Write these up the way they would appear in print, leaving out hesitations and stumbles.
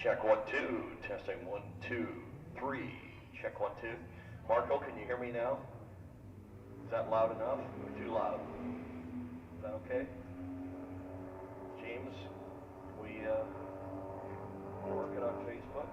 Check 1, 2, testing 1, 2, 3. Check 1, 2. Marco, can you hear me now? Is that loud enough or too loud? Is that okay? James, we're working on Facebook.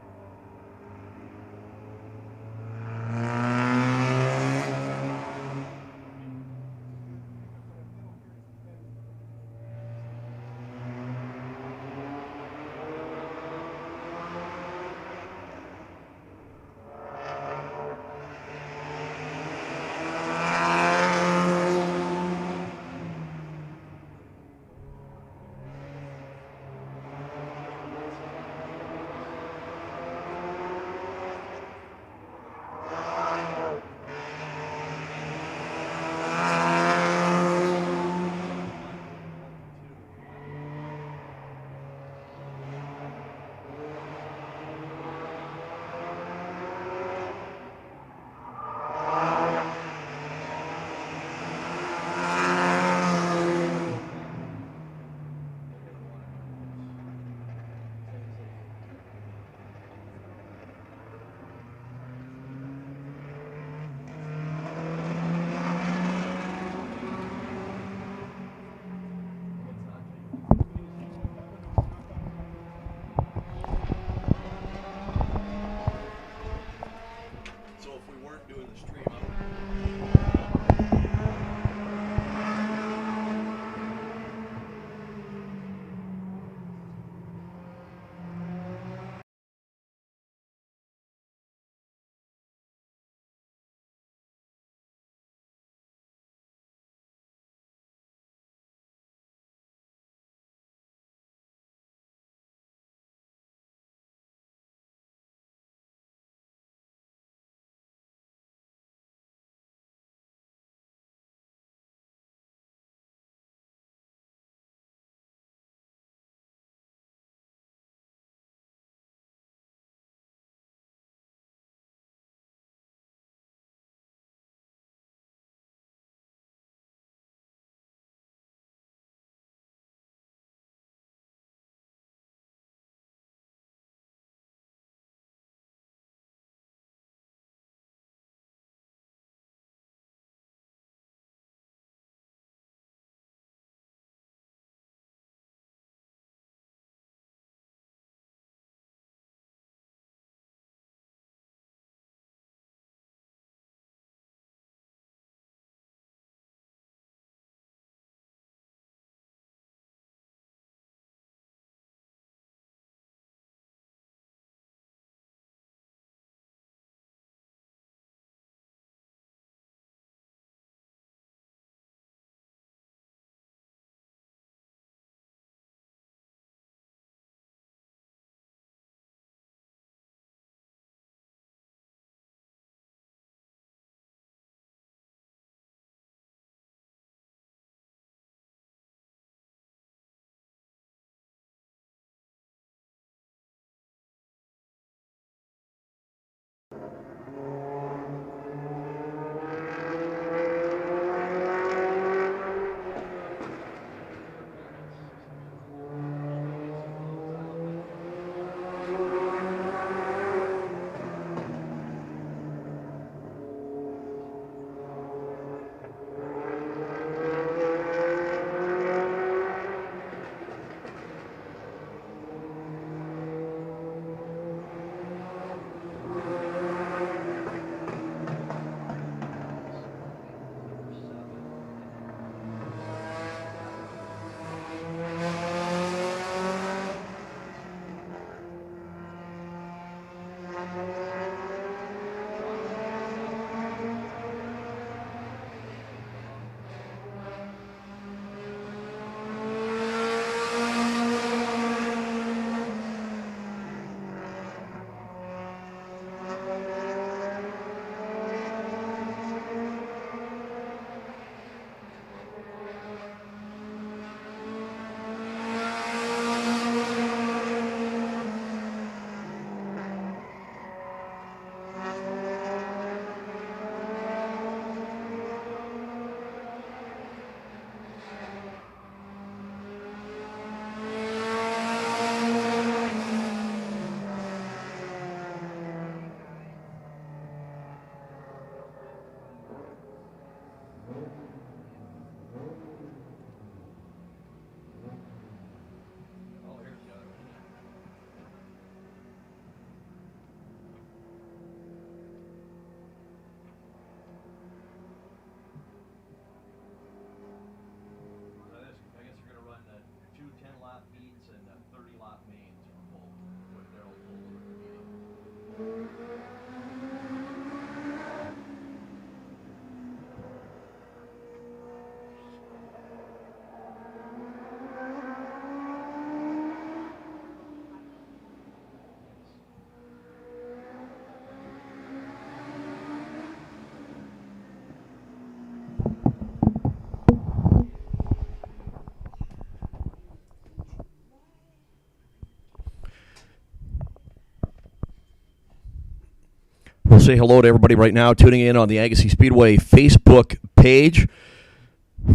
We'll say hello to everybody right now tuning in on the Agassiz Speedway Facebook page.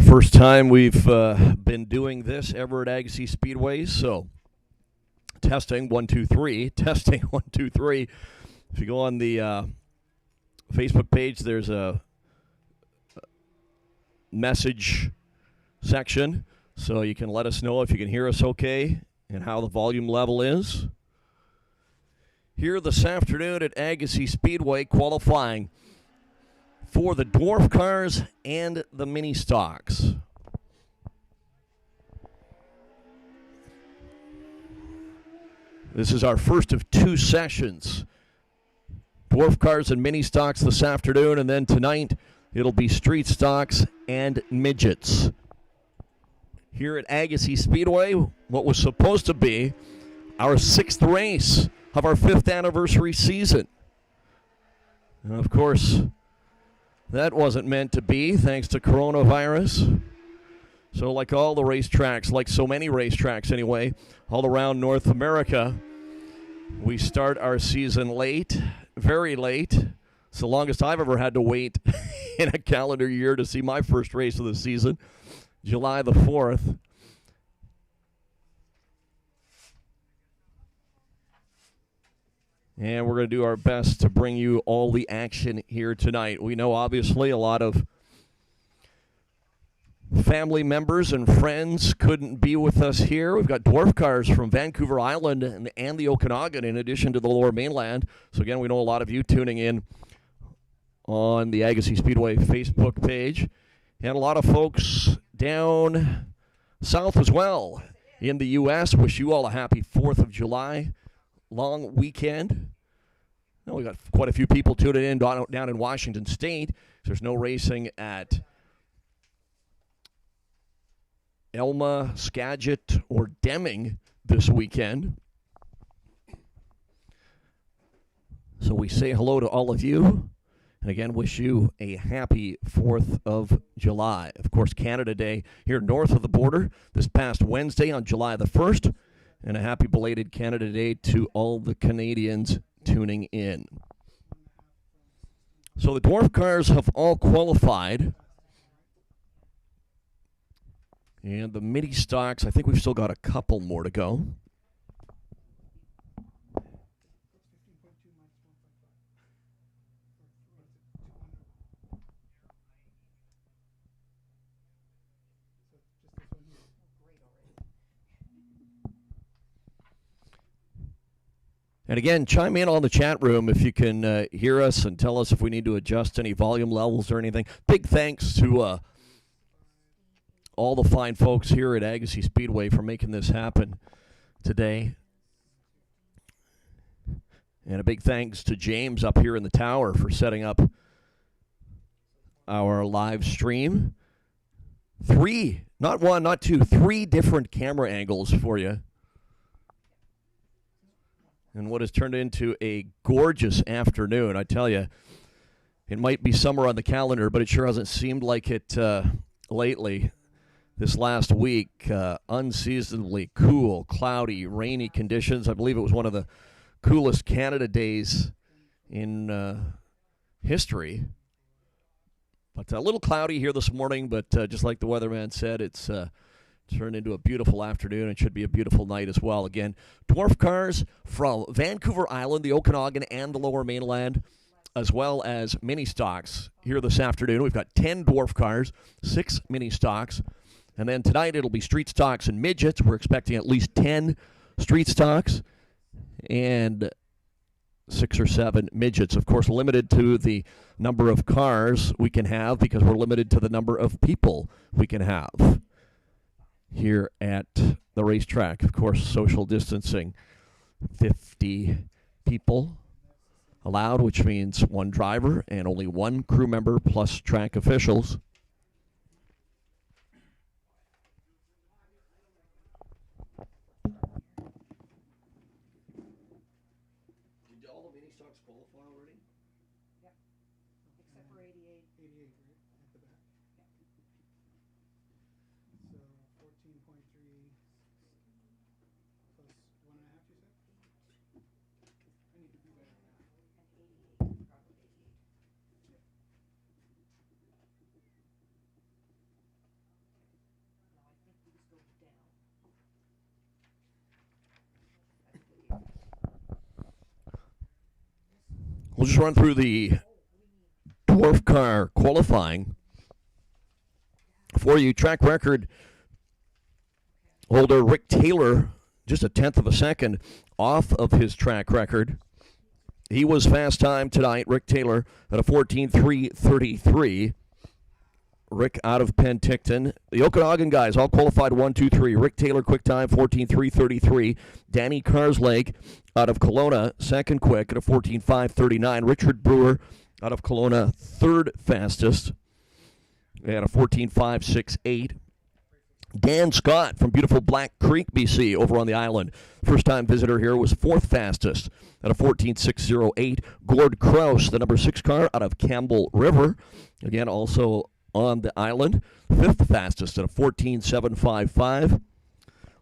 First time we've been doing this ever at Agassiz Speedway, so testing 1 2 3, testing 1 2 3. If you go on the Facebook page, there's a message section, so you can let us know if you can hear us okay and how the volume level is. Here this afternoon at Agassiz Speedway, qualifying for the Dwarf cars and the mini stocks. This is our first of two sessions. Dwarf cars and mini stocks this afternoon, and then tonight it'll be street stocks and midgets. Here at Agassiz Speedway, what was supposed to be our sixth race of our fifth anniversary season. And of course, that wasn't meant to be thanks to coronavirus. So like all the racetracks, like so many racetracks anyway, all around North America, we start our season late, very late. It's the longest I've ever had to wait in a calendar year to see my first race of the season, July the 4th. And we're going to do our best to bring you all the action here tonight. We know, obviously, a lot of family members and friends couldn't be with us here. We've got Dwarf cars from Vancouver Island and the Okanagan, in addition to the Lower Mainland. So, again, we know a lot of you tuning in on the Agassiz Speedway Facebook page. And a lot of folks down south as well in the U.S. Wish you all a happy 4th of July. Long weekend. No, we got quite a few people tuning in down in Washington State. There's no racing at Elma, Skagit, or Deming this weekend. So we say hello to all of you. And again, wish you a happy 4th of July. Of course, Canada Day here north of the border this past Wednesday on July the 1st. And a happy belated Canada Day to all the Canadians tuning in. So the Dwarf cars have all qualified. And the mini stocks, I think we've still got a couple more to go. And again, chime in on the chat room if you can hear us and tell us if we need to adjust any volume levels or anything. Big thanks to all the fine folks here at Agassiz Speedway for making this happen today. And a big thanks to James up here in the tower for setting up our live stream. 3, not 1, not 2, 3 different camera angles for you. And what has turned into a gorgeous afternoon. I tell you, it might be summer on the calendar, but it sure hasn't seemed like it lately. This last week, unseasonably cool, cloudy, rainy conditions. I believe it was one of the coolest Canada days in history. But a little cloudy here this morning, but just like the weatherman said, it's turned into a beautiful afternoon and should be a beautiful night as well. Again, Dwarf cars from Vancouver Island, the Okanagan, and the Lower Mainland. as well as mini stocks here this afternoon. We've got 10 dwarf cars, 6 mini stocks, and then tonight it'll be street stocks and midgets. We're expecting at least 10 street stocks and 6 or 7 midgets. Of course, limited to the number of cars we can have because we're limited to the number of people we can have here at the racetrack. Of course, social distancing, 50 people allowed, which means 1 driver and only 1 crew member plus track officials. Did all the mini stocks qualify already? Yep, except for 88. 88, right, at the back. So 14.3 plus 1.5, you said? I need to do better than that. And 88, probably 88. No, I think these go down. That's the difference. We'll just run through the dwarf car qualifying for you. Track record holder Rick Taylor, just a tenth of a second off of his track record. He was fast time tonight, Rick Taylor, at a 14.333. Rick out of Penticton. The Okanagan guys all qualified 1, 2, 3. Rick Taylor, quick time, 14.333. Danny Carslake out of Kelowna, second quick at a 14.539. Richard Brewer out of Kelowna, third fastest at a 14.568. Dan Scott from beautiful Black Creek, BC, over on the island. First-time visitor here, was fourth fastest at a 14.608. Gord Kraus, the number 6 car out of Campbell River, again also on the island, fifth fastest at a 14.755.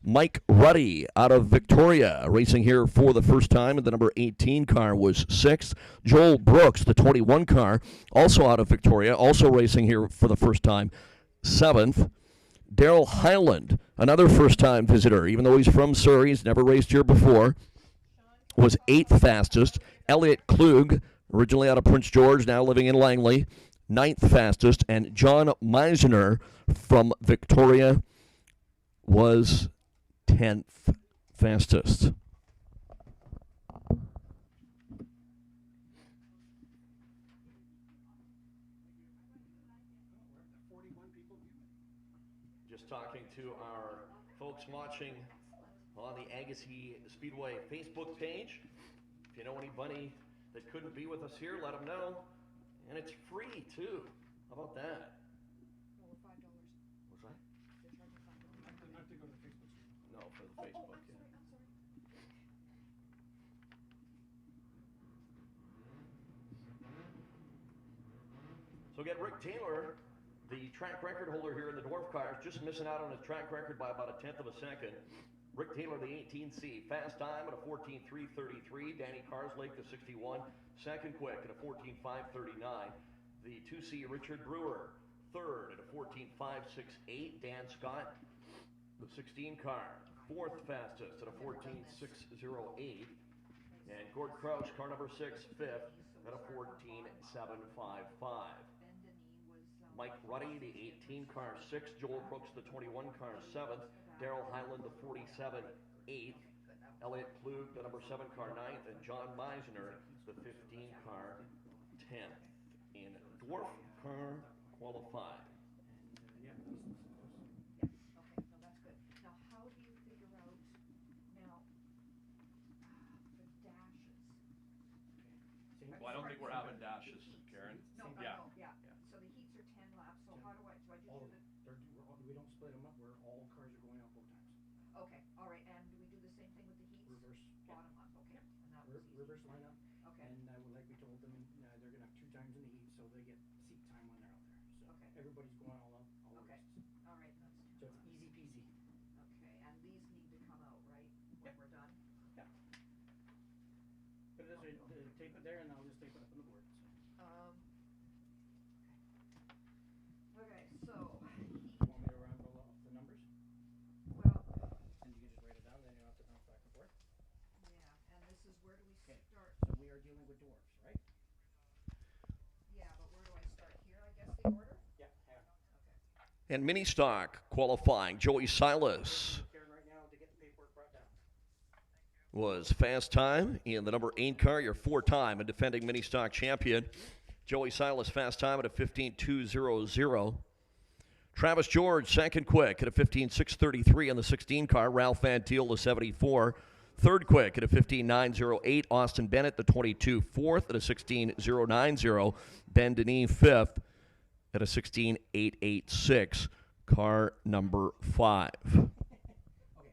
Mike Ruddy out of Victoria, racing here for the first time, and the number 18 car was 6th. Joel Brooks, the 21 car, also out of Victoria, also racing here for the first time, 7th. Daryl Highland, another first-time visitor, even though he's from Surrey, he's never raced here before, was 8th fastest. Elliot Klug, originally out of Prince George, now living in Langley, 9th fastest. And John Meisner from Victoria was 10th fastest. Just talking to our folks watching on the Agassiz Speedway Facebook page. If you know anybody that couldn't be with us here, let them know. And it's free, too. How about that? No, we're $5. What's that? They're charging $5. Not to go to Facebook. No, for the Oh, Facebook. I'm sorry, I'm sorry. So get Rick Taylor, the track record holder here in the dwarf cars, just missing out on his track record by about a tenth of a second. Rick Taylor, the 18C, fast time at a 14.333. Danny Carslake, the 61, second quick at a 14.539. The 2C, Richard Brewer, third at a 14.568. Dan Scott, the 16 car, fourth fastest at a 14.608. And Gord Kraus, car number 6, fifth at a 14.755. Mike Ruddy, the 18 car, 6th. Joel Brooks, the 21 car, 7th. Daryl Highland, the 47, 8th. Elliot Klug, the number 7 car, 9th. And John Meisner, the 15 car, 10th. In dwarf car qualified. Yeah. Yeah, okay, no, that's good. Now, how do you figure out, now, the dashes? Well, I don't think we're having dashes, Karen. No, I Yeah. know, yeah. So the heats are 10 laps, so how do I just All, do the, we don't split them up, where all cars are going out both times. okay, all right, and do we do the same thing with the heats? Reverse. Bottom up, okay, and that was easy. Reverse lineup. Okay. And like we told them, they're gonna have 2 times in the heat, so they get seat time when they're out there. So Okay. everybody's going all out, all Okay. races. All right, that's So 10 it's laps. easy peasy. Okay, and these need to come out, right, when we're done? Yeah. But this way, tape it there, and I'll just tape it up on the board. So. Okay, so, You want me to run off the numbers? well, And you can just write it down, then you don't have to bounce back and forth. yeah, and this is, where do we Okay. start? So we are dealing with dwarfs, right? And mini stock qualifying, Joey Silas Karen right now to get the paperwork brought down. was fast time in the number 8 car, your 4-time and defending mini stock champion. Joey Silas fast time at a 15.200. Travis George second quick at a 15.633 on the 16 car. Ralph Van Thiel the 74. Third quick at a 15.908. Austin Bennett the 22 fourth at a 16.090. Ben Denis fifth at a 16.886. Car number 5. Okay. Horse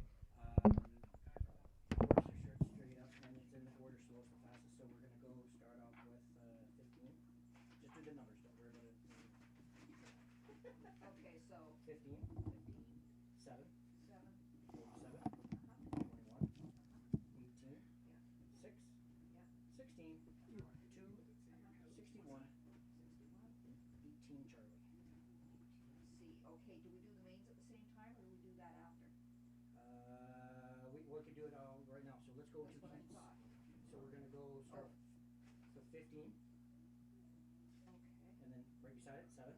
are straight up, and it's in the order slowest and fastest, so we're gonna go start off with 15. Just do the numbers, don't worry about it. Okay, so 15, 7, 7, 47, 21, 18, 6, 16, 2, 61, 18 Charlie. see, okay, do we do the mains at the same time, or do we do that after? We could do it all right now, so let's go That's to what I heats. thought. So we're gonna go start with 15, Okay. and then right beside it, 7.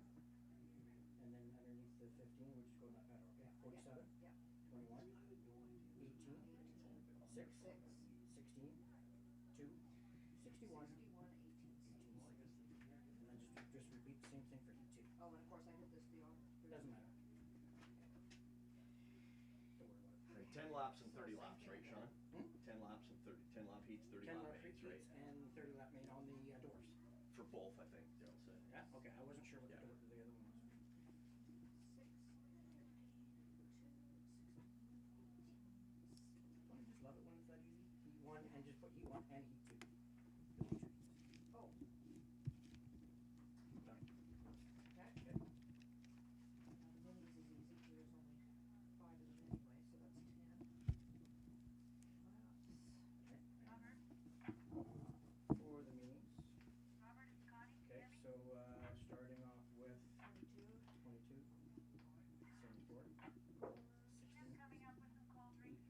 And then underneath the 15, we just go in that pattern, okay? 47, Yeah. 21, 18, 6, 6, 16, 2, 61, 61, 18. 18, and then just repeat the same thing for heat 2. Oh, and of course I hit this beyond. Doesn't matter. Don't worry about it. 10 laps and 30 laps, right, Sean? Hmm? 10 laps and 10 lap heats, 30 10 lap lap mains, heats right? and 30 lap main on the Dwarfs. For both, I think, Daryl said. Yeah, okay, I wasn't sure what Yeah. the other one was. 6, Don't you just love it when it's that easy? Heat 1 and just put heat 1 and heat 2. Those are 2 heats. oh, Done. okay. Good. Now the minis is easy, 'cause there's only 5 of them anyway, so that's 10. Laps. For the minis. Okay, so starting off with 22. 22, 74, 16, 5, 80.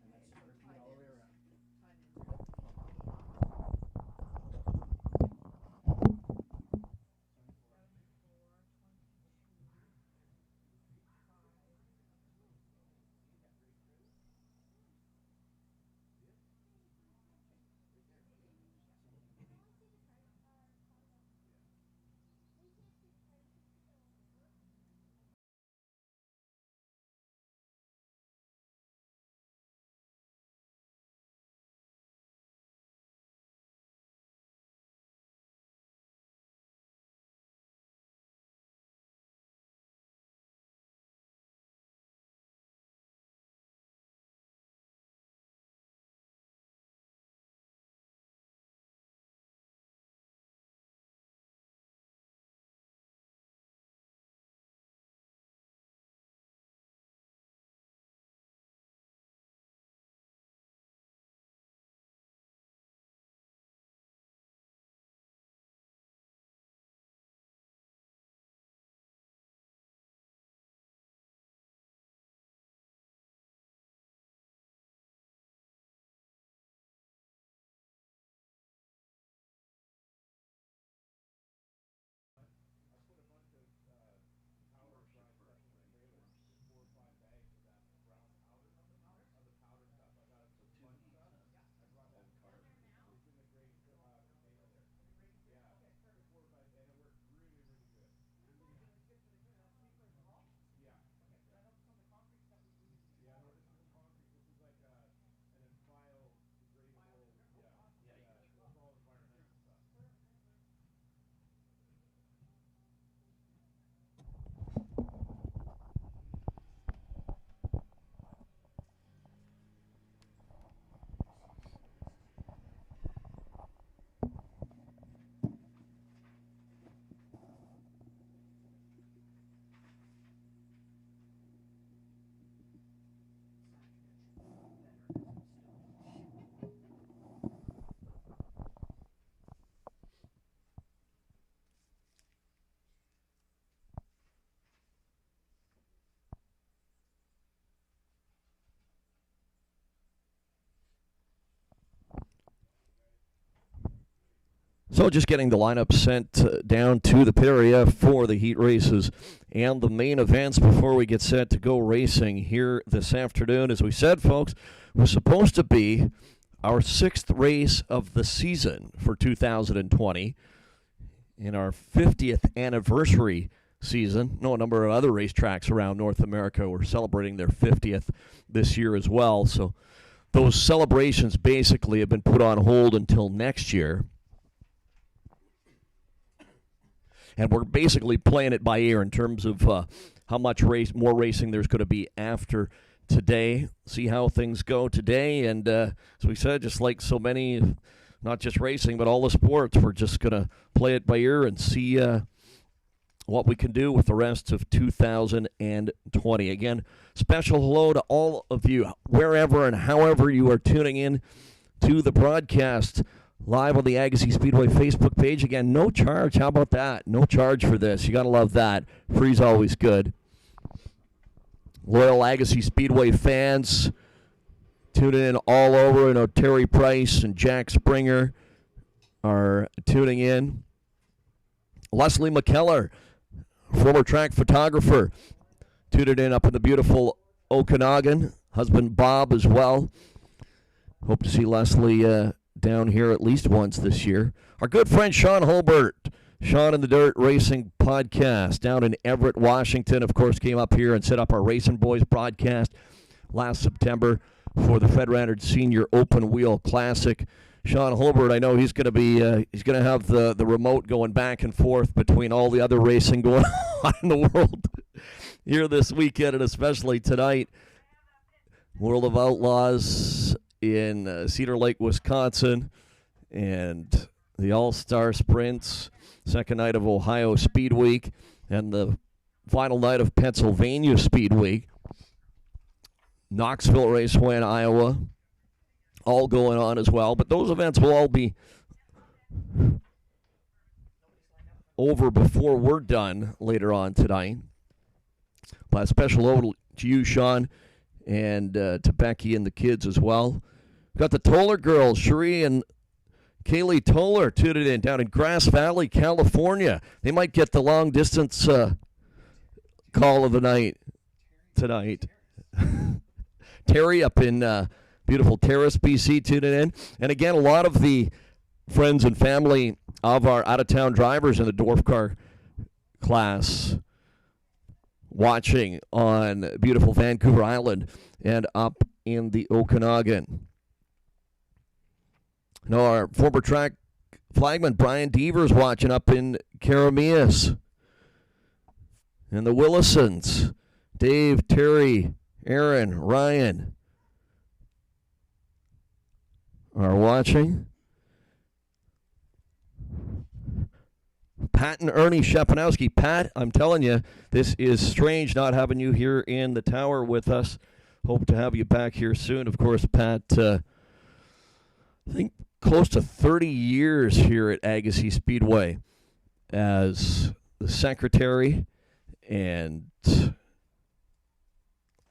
And that's just So just getting the lineup sent down to the pit area for the heat races and the main events before we get set to go racing here this afternoon. As we said, folks, was supposed to be our 6th race of the season for 2020 in our 50th anniversary season. A number of other racetracks around North America were celebrating their 50th this year as well. So those celebrations basically have been put on hold until next year. And we're basically playing it by ear in terms of how much more racing there's going to be after today. See how things go today. And as we said, just like so many, not just racing, but all the sports, we're just going to play it by ear and see what we can do with the rest of 2020. Again, special hello to all of you, wherever and however you are tuning in to the broadcast. Live on the Agassiz Speedway Facebook page. Again, no charge. How about that? No charge for this. You got to love that. Free's always good. Loyal Agassiz Speedway fans tuning in all over. I know Terry Price and Jack Springer are tuning in. Leslie McKellar, former track photographer, tuning in up in the beautiful Okanagan. Husband Bob as well. Hope to see Leslie down here at least once this year. Our good friend Sean Holbert, Sean in the Dirt Racing Podcast down in Everett, Washington, of course, came up here and set up our Racing Boys broadcast last September for the Fred Rannard Senior Open Wheel Classic. Sean Holbert, I know he's going to be he's going to have the remote going back and forth between all the other racing going on in the world here this weekend, and especially tonight. World of Outlaws in Cedar Lake, Wisconsin, and the All-Star Sprints, second night of Ohio Speed Week, and the final night of Pennsylvania Speed Week. Knoxville Raceway in Iowa, all going on as well. But those events will all be over before we're done later on tonight. But a special ode to you, Sean, and to Becky and the kids as well. Got the Toller girls, Cherie and Kaylee Toller, tuned in down in Grass Valley, California. They might get the long distance call of the night tonight. Terry up in beautiful Terrace, BC, tuning in. And again, a lot of the friends and family of our out-of-town drivers in the Dwarf car class watching on beautiful Vancouver Island and up in the Okanagan. No, our former track flagman Brian Devers watching up in Karamias. And the Willisons, Dave, Terry, Aaron, Ryan are watching. Pat and Ernie Shepanowski. Pat, I'm telling you, this is strange not having you here in the tower with us. Hope to have you back here soon. Of course, Pat, I think close to 30 years here at Agassiz Speedway as the secretary and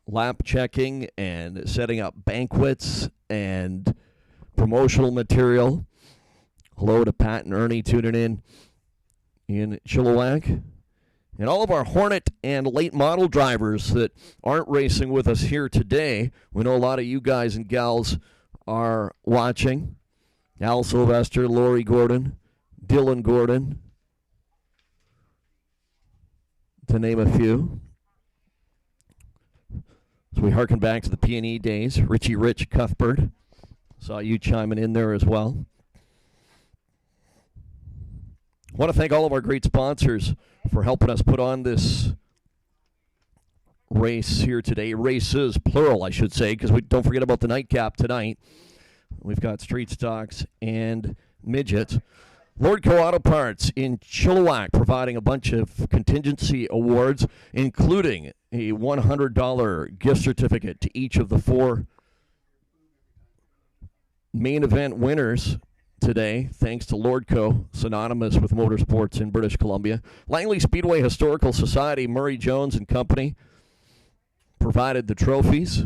lap checking and setting up banquets and promotional material. Hello to Pat and Ernie tuning in Chilliwack. And all of our Hornet and late model drivers that aren't racing with us here today. We know a lot of you guys and gals are watching. Al Sylvester, Lori Gordon, Dylan Gordon, to name a few. So we harken back to the P&E days. Richie Rich Cuthbert, saw you chiming in there as well. I want to thank all of our great sponsors for helping us put on this race here today. Races, plural, I should say, because we don't forget about the nightcap tonight. We've got street stocks and midgets. Lordco Auto Parts in Chilliwack providing a bunch of contingency awards, including a $100 gift certificate to each of the 4 main event winners today, thanks to Lordco, synonymous with motorsports in British Columbia. Langley Speedway Historical Society, Murray Jones and Company provided the trophies.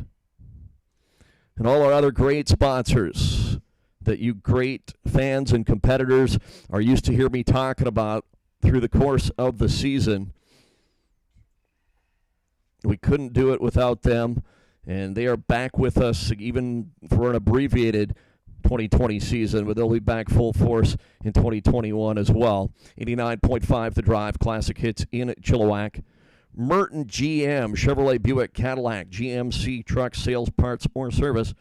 And all our other great sponsors, that you great fans and competitors are used to hear me talking about through the course of the season. We couldn't do it without them, and they are back with us even for an abbreviated 2020 season, but they'll be back full force in 2021 as well. 89.5 The Drive, classic hits in Chilliwack. Merton GM, Chevrolet, Buick, Cadillac, GMC truck sales, parts, or service.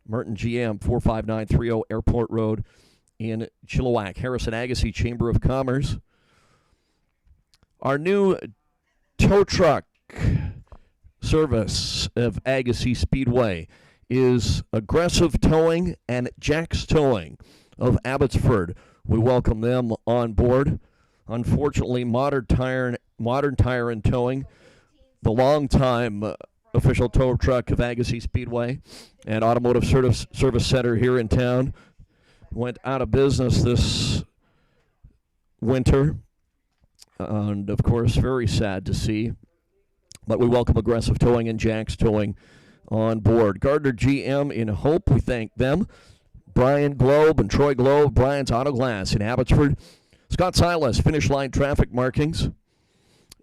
Merton GM, 45930 Airport Road in Chilliwack. Harrison Agassiz Chamber of Commerce. Our new tow truck service of Agassiz Speedway is Aggressive Towing and Jack's Towing of Abbotsford. We welcome them on board. Unfortunately, Modern Tire and Towing, the longtime official tow truck of Agassiz Speedway and Automotive Service Center here in town, went out of business this winter. And, of course, very sad to see. But we welcome Aggressive Towing and Jack's Towing on board. Gardner GM in Hope, we thank them. Brian Globe and Troy Globe, Brian's Auto Glass in Abbotsford. Scott Silas, Finish Line Traffic Markings.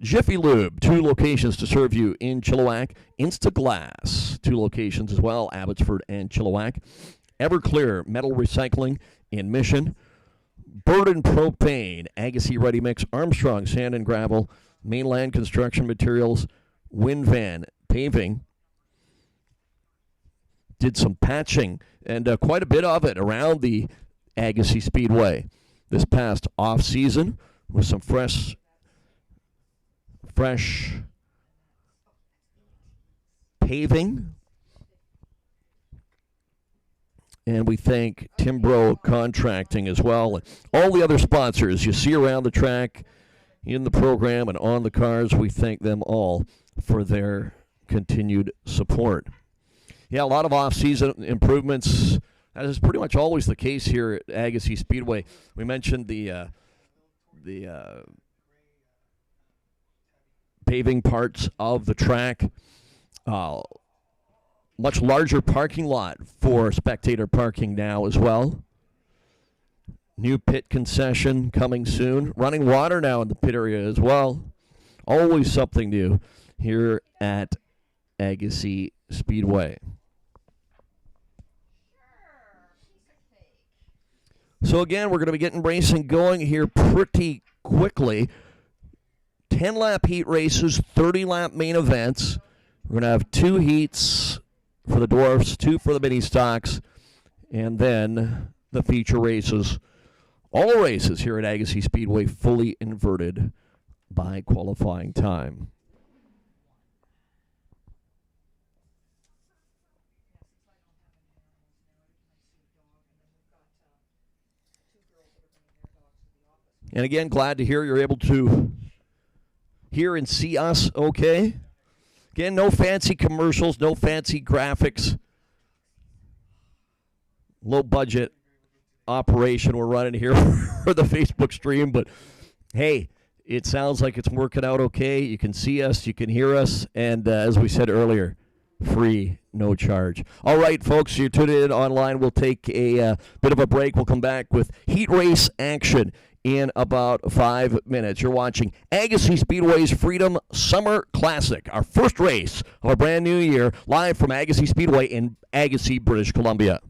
Jiffy Lube, 2 locations to serve you in Chilliwack. Instaglass, 2 locations as well, Abbotsford and Chilliwack. Everclear Metal Recycling in Mission. Burden Propane, Agassiz Ready Mix, Armstrong Sand and Gravel, Mainland Construction Materials, Winvan Paving. Did some patching and quite a bit of it around the Agassiz Speedway this past off-season with some fresh paving. And we thank Timbro Contracting as well. And all the other sponsors you see around the track, in the program, and on the cars. We thank them all for their continued support. Yeah, a lot of off-season improvements. That is pretty much always the case here at Agassiz Speedway. We mentioned the paving parts of the track. Much larger parking lot for spectator parking now as well. New pit concession coming soon. Running water now in the pit area as well. Always something new here at Agassiz Speedway. So again, we're going to be getting racing going here pretty quickly. 10-lap heat races, 30-lap main events. We're going to have 2 heats for the Dwarfs, 2 for the mini stocks, and then the feature races. All races here at Agassiz Speedway fully inverted by qualifying time. And again, glad to hear you're able to hear and see us okay. Again, no fancy commercials, no fancy graphics. Low budget operation we're running here for the Facebook stream, but hey, it sounds like it's working out okay. You can see us, you can hear us, and as we said earlier, free, no charge. All right, folks, you're tuned in online. We'll take a bit of a break. We'll come back with heat race action in about 5 minutes. You're watching Agassiz Speedway's Freedom Summer Classic, our first race of a brand new year, live from Agassiz Speedway in Agassiz, British Columbia.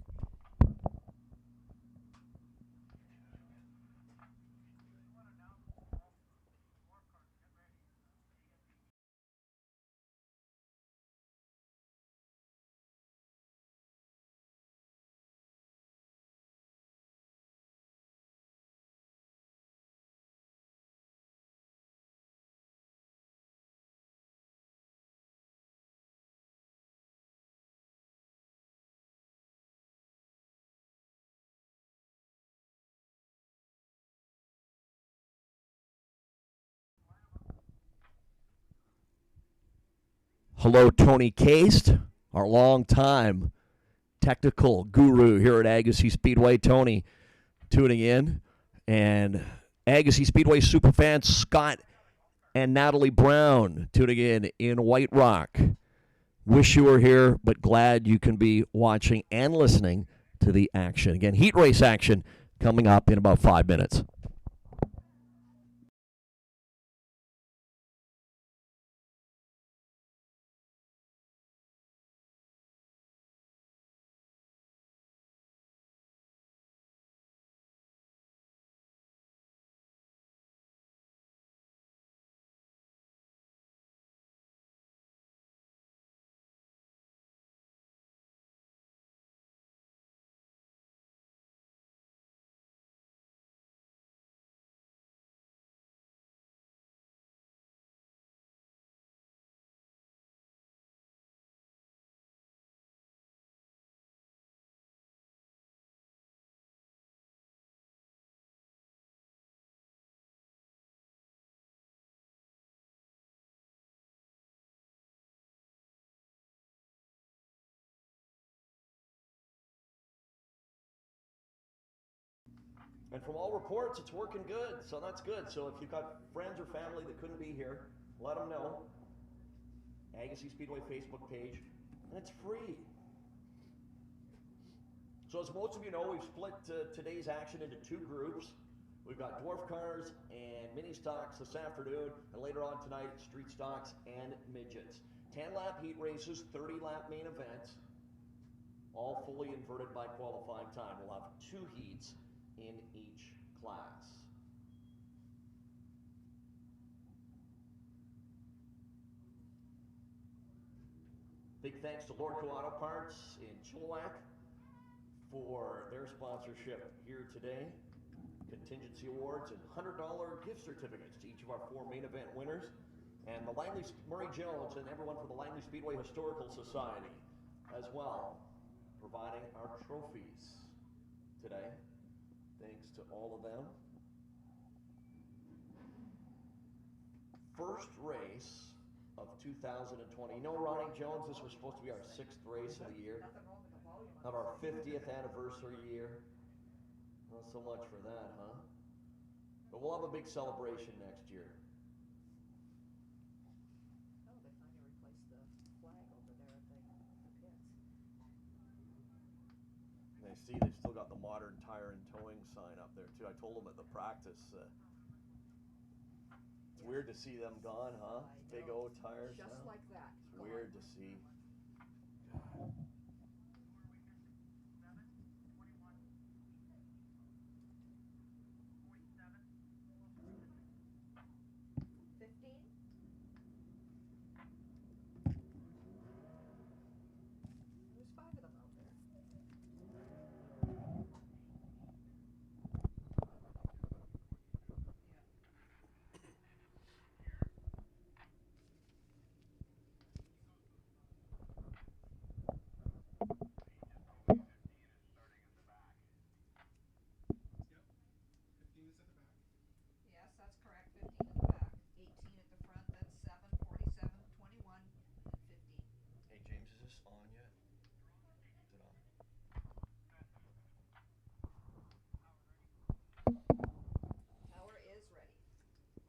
Hello, Tony Cast, our longtime technical guru here at Agassiz Speedway. Tony tuning in. And Agassiz Speedway superfans Scott and Natalie Brown tuning in White Rock. Wish you were here, but glad you can be watching and listening to the action. Again, heat race action coming up in about 5 minutes. And from all reports, it's working good, so that's good. So if you've got friends or family that couldn't be here, let them know. Agassiz Speedway Facebook page, and it's free. So as most of you know, we've split today's action into 2 groups. We've got dwarf cars and mini stocks this afternoon, and later on tonight, street stocks and midgets. 10-lap heat races, 30-lap main events, all fully inverted by qualifying time. We'll have 2 heats in each class. Big thanks to Lordco Auto Parts in Chilliwack for their sponsorship here today. Contingency awards and $100 gift certificates to each of our 4 main event winners. And the Murray Jones and everyone from the Langley Speedway Historical Society as well, providing our trophies today. Thanks to all of them. First race of 2020. You know, Ronnie Jones, this was supposed to be our 6th race of the year. Of our 50th anniversary year. Not so much for that, huh? But we'll have a big celebration next year. Oh, they finally replaced the flag over there at the pits. And I see they've still got the modern tire and towing sign up there too. I told them at the practice, it's weird to see them gone, huh? Big O tires. Just huh? like that. It's weird to see. God. 15? There's 5 of them out there. Yes, that's correct. 15 at the back, 18 at the front, then 7, 47, 21, and 15. Hey James, is this on yet? Is it on? Power is ready.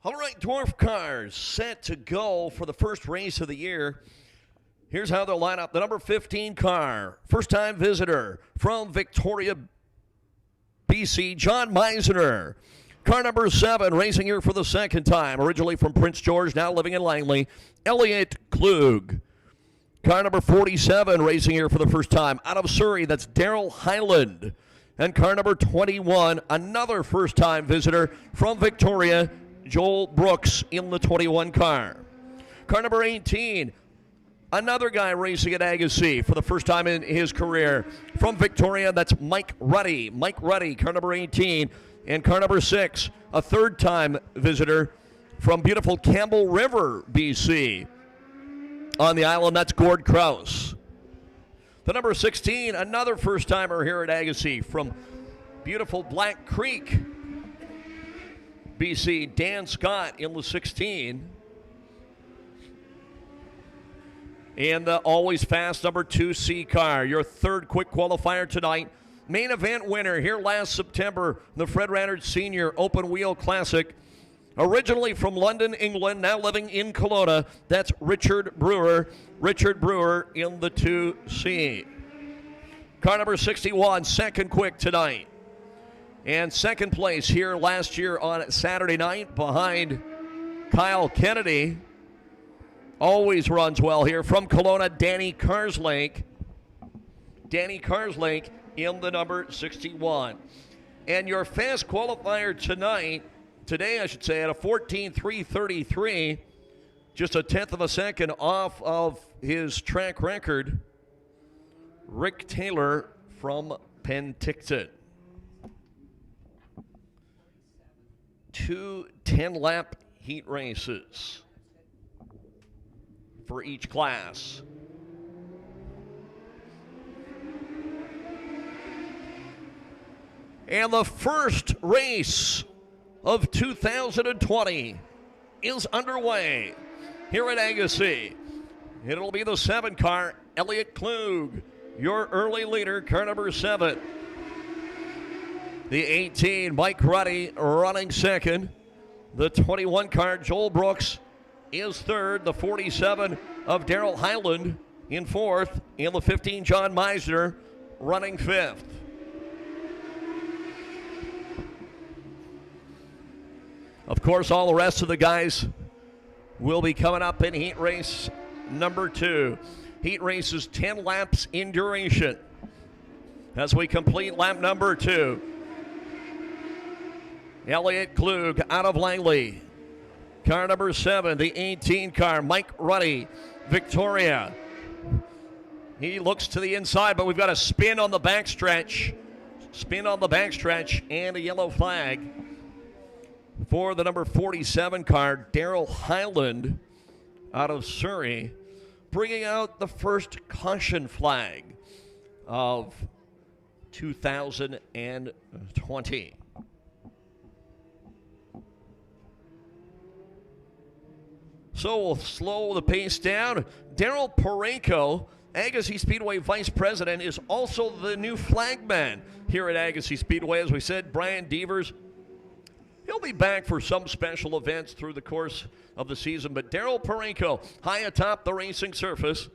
All right, dwarf cars set to go for the first race of the year. Here's how they'll line up. The number 15 car, first-time visitor from Victoria, BC, John Meisner. Car number 7, racing here for the second time, originally from Prince George, now living in Langley, Elliot Klug. Car number 47, racing here for the first time, out of Surrey, that's Daryl Highland. And car number 21, another first-time visitor from Victoria, Joel Brooks in the 21 car. Car number 18, another guy racing at Agassiz for the first time in his career. From Victoria, that's Mike Ruddy. Mike Ruddy, car number 18. And car number 6, a third-time visitor from beautiful Campbell River, BC. On the island, that's Gord Kraus. The number 16, another first-timer here at Agassiz from beautiful Black Creek, BC, Dan Scott in the 16. And the always fast number 2C car, your third quick qualifier tonight. Main event winner here last September, the Fred Rannard Senior Open Wheel Classic. Originally from London, England, now living in Kelowna, that's Richard Brewer. Richard Brewer in the 2C. car number 61, second quick tonight. And second place here last year on Saturday night behind Kyle Kennedy. Always runs well here from Kelowna, Danny Carslake. Danny Carslake in the number 61. And your fast qualifier today I should say, at a 14.333, just a tenth of a second off of his track record, Rick Taylor from Penticton. 2 10-lap heat races for each class. And the first race of 2020 is underway here at Agassiz. It'll be the 7 car, Elliott Klug, your early leader, car number 7. The 18, Mike Ruddy, running second. The 21 car, Joel Brooks, is third. The 47 of Darrell Highland in fourth. And the 15, John Meisner, running fifth. Of course, all the rest of the guys will be coming up in heat race number 2. Heat race is 10 laps in duration as we complete lap number 2. Elliott Klug out of Langley. Car number 7, the 18 car, Mike Ruddy, Victoria. He looks to the inside, but we've got a spin on the backstretch. Spin on the backstretch and a yellow flag for the number 47 car, Darrell Highland out of Surrey, bringing out the first caution flag of 2020. So we'll slow the pace down. Daryl Parenko, Agassiz Speedway Vice President, is also the new flagman here at Agassiz Speedway. As we said, Brian Devers, he'll be back for some special events through the course of the season. But Daryl Parenko, high atop the racing surface,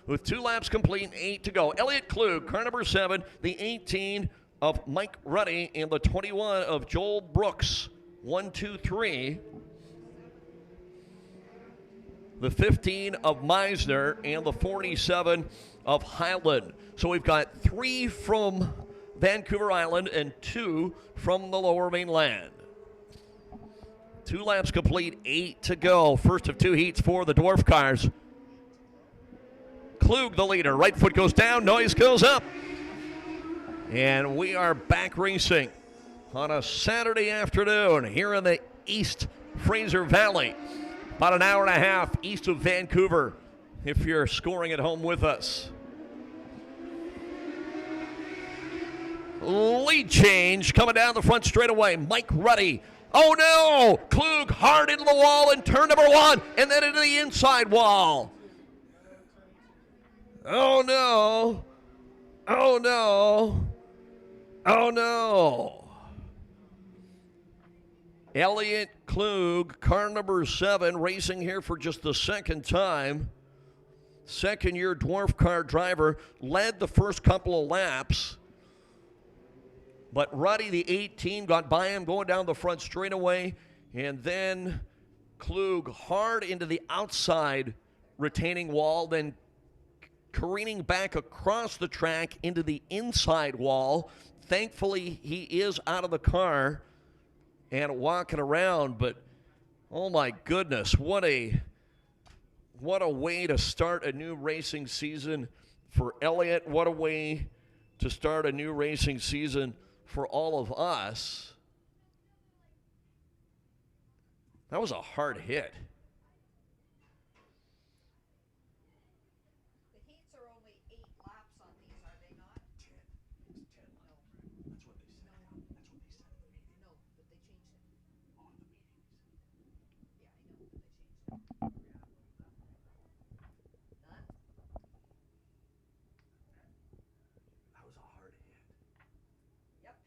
with 2 laps complete and 8 to go. Elliott Klug, car number 7, the 18 of Mike Ruddy, and the 21 of Joel Brooks. 1, 2, 3. The 15 of Meisner and the 47 of Highland. So we've got 3 from Vancouver Island and 2 from the Lower Mainland. 2 laps complete, 8 to go. First of 2 heats for the Dwarf cars. Klug, the leader. Right foot goes down, noise goes up. And we are back racing on a Saturday afternoon here in the East Fraser Valley. About an hour and a half east of Vancouver if you're scoring at home with us. Lead change coming down the front straightaway. Mike Ruddy. Oh no! Klug hard into the wall in turn number 1 and then into the inside wall. Oh no! Oh no! Oh no! Elliott Klug, car number 7, racing here for just the second time. Second-year Dwarf car driver, led the first couple of laps. But Ruddy, the 18, got by him going down the front straightaway. And then Klug hard into the outside retaining wall, then careening back across the track into the inside wall. Thankfully, he is out of the car and walking around, but oh my goodness, what a way to start a new racing season for Elliott. What a way to start a new racing season for all of us. That was a hard hit. The heats are only 8 laps on these, are they not? 10. It's 10 laps. That's what they said. That's what they said in the meeting. No, but they changed it. Oh, in the meetings. Yeah, I know, but they changed it. Huh? That was a hard hit. Yep.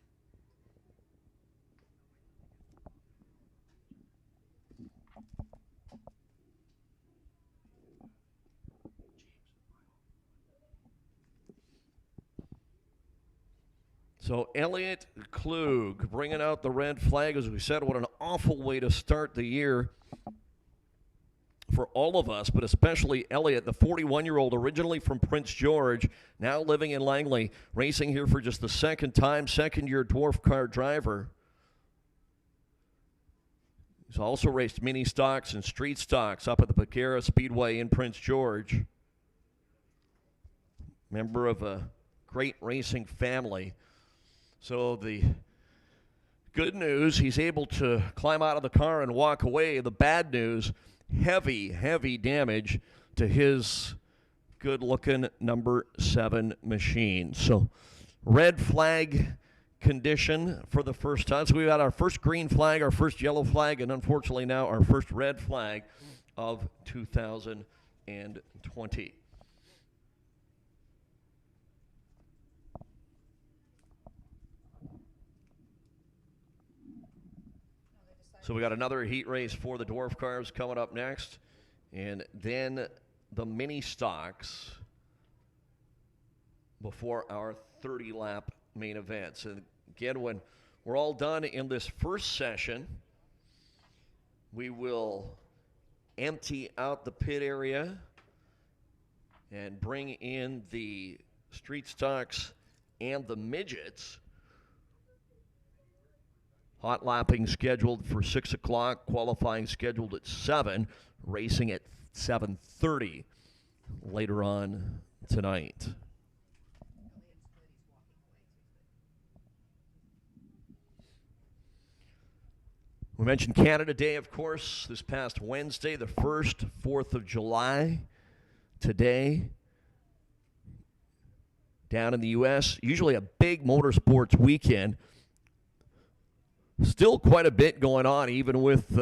So Elliot Klug bringing out the red flag. As we said, what an awful way to start the year for all of us, but especially Elliot, the 41-year-old, originally from Prince George, now living in Langley, racing here for just the second time, second-year dwarf car driver. He's also raced mini stocks and street stocks up at the Agassiz Speedway in Prince George. Member of a great racing family. So the good news, he's able to climb out of the car and walk away. The bad news, heavy, heavy damage to his good-looking number 7 machine. So red flag condition for the first time. So we got our first green flag, our first yellow flag, and unfortunately now our first red flag of 2020. So we got another heat race for the dwarf cars coming up next, and then the mini stocks before our 30-lap main events. And again, when we're all done in this first session, we will empty out the pit area and bring in the street stocks and the midgets. Hot lapping scheduled for 6 o'clock, qualifying scheduled at 7, racing at 7:30 later on tonight. We mentioned Canada Day, of course, this past Wednesday, the 1st, 4th of July. Today, down in the U.S., usually a big motorsports weekend. Still quite a bit going on, even with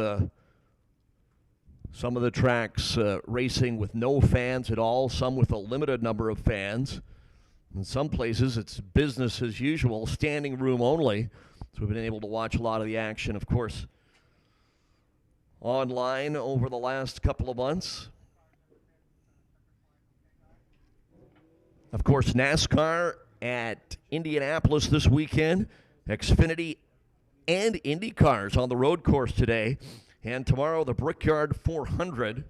some of the tracks racing with no fans at all, some with a limited number of fans. In some places, it's business as usual, standing room only. So we've been able to watch a lot of the action, of course, online over the last couple of months. Of course, NASCAR at Indianapolis this weekend. Xfinity and Indy cars on the road course today. And tomorrow, the Brickyard 400.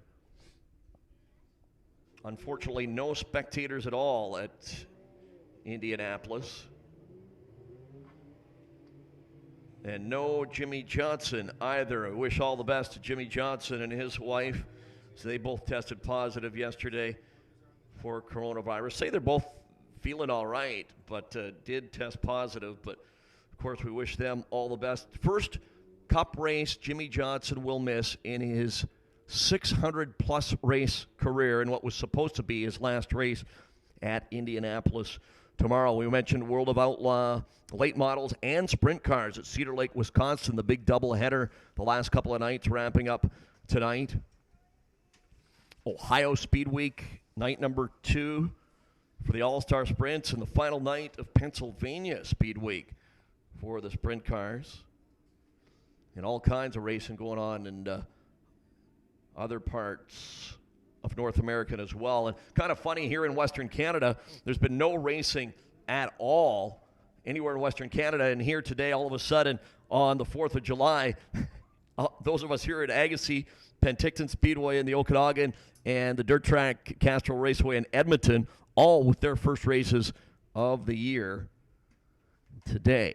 Unfortunately, no spectators at all at Indianapolis. And no Jimmy Johnson either. I wish all the best to Jimmy Johnson and his wife. So they both tested positive yesterday for coronavirus. Say they're both feeling all right, but did test positive. But, of course, we wish them all the best. First Cup race Jimmy Johnson will miss in his 600-plus race career in what was supposed to be his last race at Indianapolis tomorrow. We mentioned World of Outlaw, late models, and sprint cars at Cedar Lake, Wisconsin, the big doubleheader the last couple of nights wrapping up tonight. Ohio Speed Week, night number 2 for the All-Star Sprints, and the final night of Pennsylvania Speed Week for the sprint cars. And all kinds of racing going on in other parts of North America as well. And kind of funny, here in Western Canada, there's been no racing at all anywhere in Western Canada. And here today, all of a sudden, on the 4th of July, those of us here at Agassiz, Penticton Speedway in the Okanagan, and the dirt track Castro Raceway in Edmonton, all with their first races of the year today.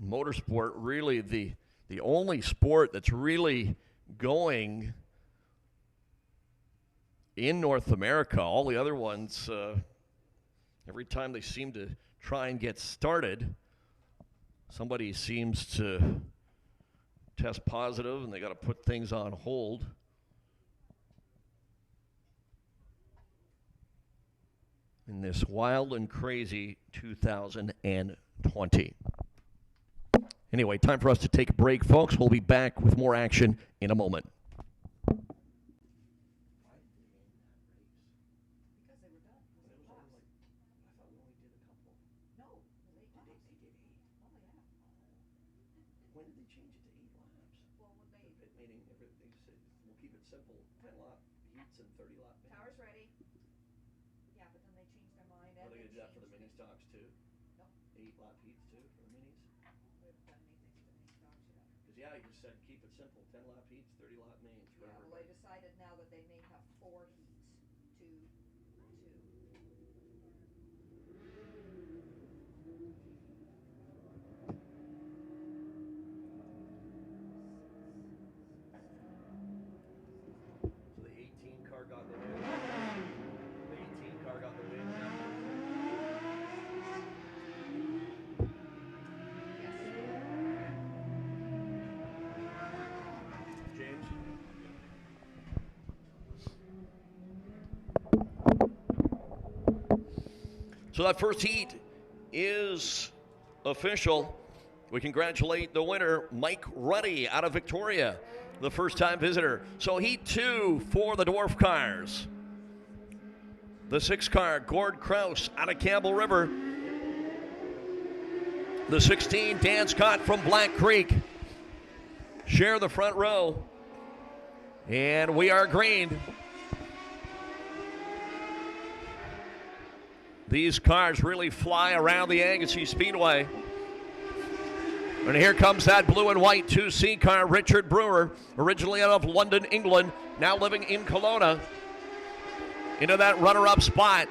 Motorsport, really the only sport that's really going in North America. All the other ones, every time they seem to try and get started, somebody seems to test positive and they got to put things on hold. In this wild and crazy 2020. Anyway, time for us to take a break, folks. We'll be back with more action in a moment. Tower's ready. Yeah, but then they changed their mind that for the mini stocks too? Nope. 8-lap heats too for the minis? We haven't done anything to the mini stocks yet. Because yeah, you just said keep it simple, 10-lap heats, 30-lap mains. For Yeah, well, everybody. they decided now that they may have 4 heats to. So the 18 car got the win. The 18 car got the win. James? So that first heat is official. We congratulate the winner, Mike Ruddy out of Victoria, the first-time visitor. So heat 2 for the Dwarf cars. The 6 car, Gord Kraus out of Campbell River. The 16, Dan Scott from Black Creek. Share the front row. And we are green. These cars really fly around the Agassiz Speedway. And here comes that blue and white 2C car, Richard Brewer, originally out of London, England, now living in Kelowna. Into that runner-up spot.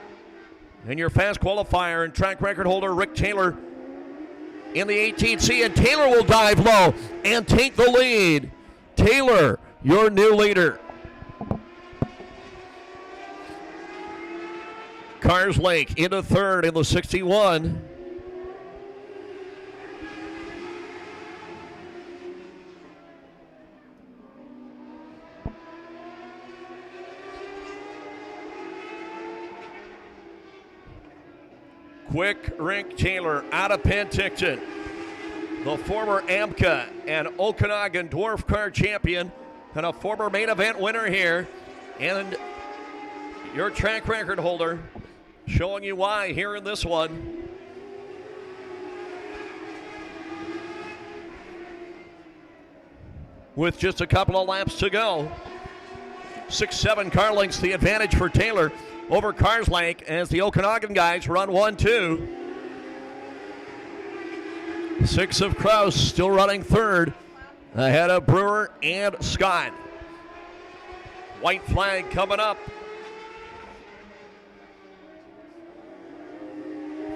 And your fast qualifier and track record holder, Rick Taylor, in the 18C. And Taylor will dive low and take the lead. Taylor, your new leader. Cars Lake into third in the 61. Quick Rick Taylor out of Penticton, the former AMCA and Okanagan Dwarf Car champion and a former main event winner here. And your track record holder showing you why here in this one. With just a couple of laps to go. 6-7 car lengths the advantage for Taylor over Cars Lake as the Okanagan guys run 1-2. 6 of Kraus still running third ahead of Brewer and Scott. White flag coming up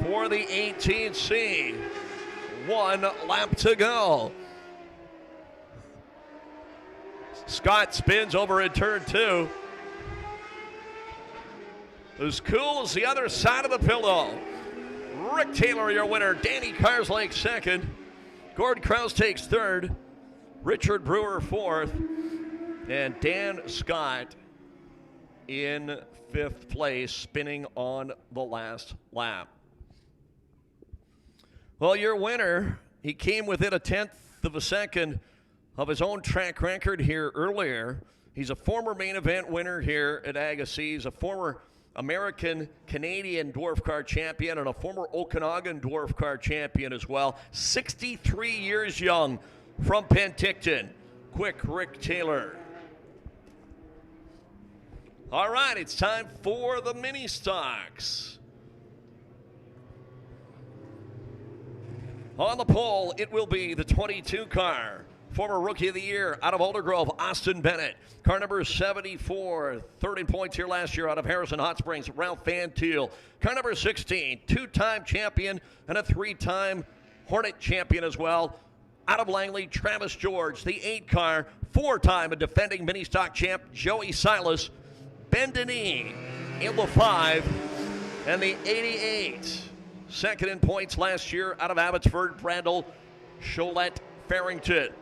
for the 18C. 1 lap to go. Scott spins over in turn 2. As cool as the other side of the pillow. Rick Taylor, your winner. Danny Carslake second. Gord Kraus takes third. Richard Brewer fourth. And Dan Scott in fifth place, spinning on the last lap. Well, your winner, he came within a 1/10 of a second of his own track record here earlier. He's a former main event winner here at Agassiz, a former American-Canadian Dwarf Car champion, and a former Okanagan Dwarf Car champion as well. 63 years young from Penticton. Quick Rick Taylor. All right, it's time for the mini stocks. On the pole, it will be the 22 car. Former Rookie of the Year out of Aldergrove, Austin Bennett. Car number 74, third in points here last year out of Harrison Hot Springs, Ralph Van Thiel. Car number 16, two-time champion and a three-time Hornet champion as well. Out of Langley, Travis George. The 8 car, four-time and defending mini stock champ, Joey Silas. Ben Denis in the 5, and the 88. Second in points last year out of Abbotsford, Brandel, Cholette, Farrington.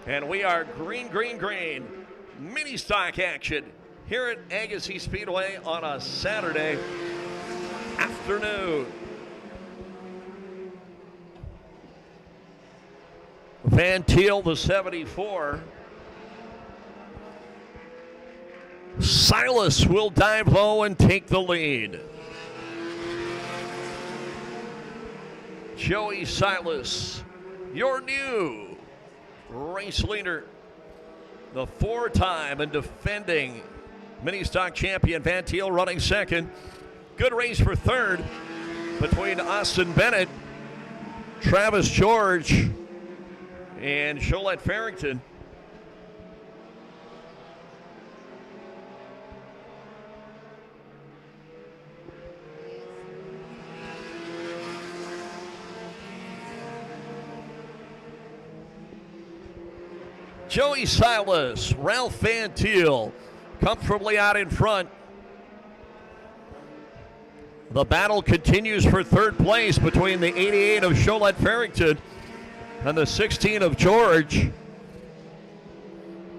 And we are green, green, green. Mini stock action here at Agassiz Speedway on a Saturday afternoon. Van Thiel, the 74. Silas will dive low and take the lead. Joey Silas, your new race leader. The 4-time and defending mini stock champion, Van Thiel running second. Good race for third between Austin Bennett, Travis George, and Sholette Farrington. Joey Silas, Ralph Van Thiel comfortably out in front. The battle continues for third place between the 88 of Sholette Farrington and the 16 of George.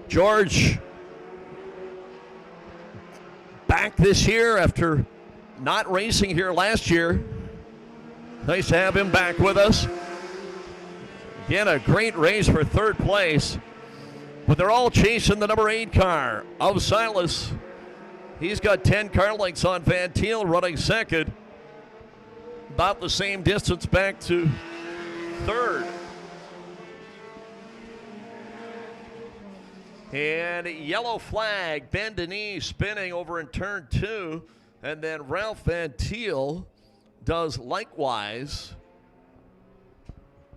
George back this year after not racing here last year. Nice to have him back with us. Again, a great race for third place. But they're all chasing the number 8 car of Silas. He's got 10 car lengths on Van Thiel running second. About the same distance back to third. And yellow flag, Ben Denis spinning over in turn 2. And then Ralph Van Thiel does likewise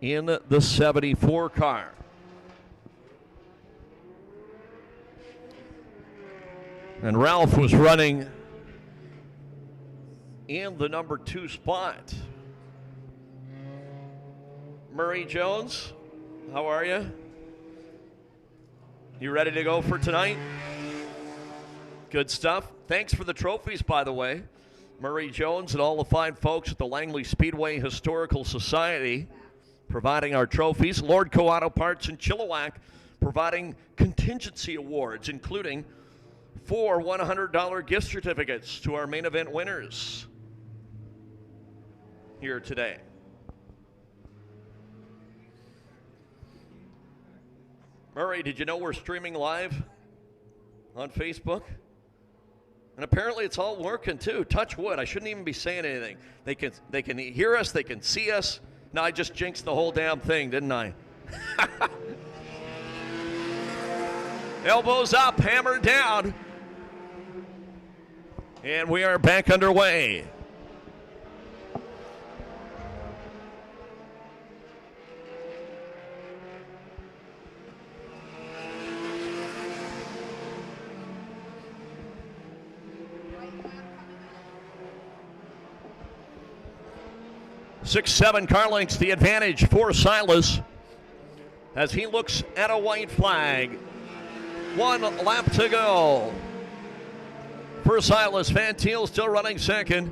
in the 74 car. And Ralph was running in the number 2 spot. Murray Jones, how are you? You ready to go for tonight? Good stuff. Thanks for the trophies, by the way. Murray Jones and all the fine folks at the Langley Speedway Historical Society providing our trophies. Lordco Auto Parts in Chilliwack providing contingency awards, including 4 $100 gift certificates to our main event winners here today. Murray, did you know we're streaming live on Facebook? And apparently it's all working too. Touch wood. I shouldn't even be saying anything. They can hear us, they can see us. No, I just jinxed the whole damn thing, didn't I? Elbows up, hammer down. And we are back underway. Six, 7 car lengths, the advantage for Silas as he looks at a white flag. 1 lap to go. For Silas, Van Thiel still running second.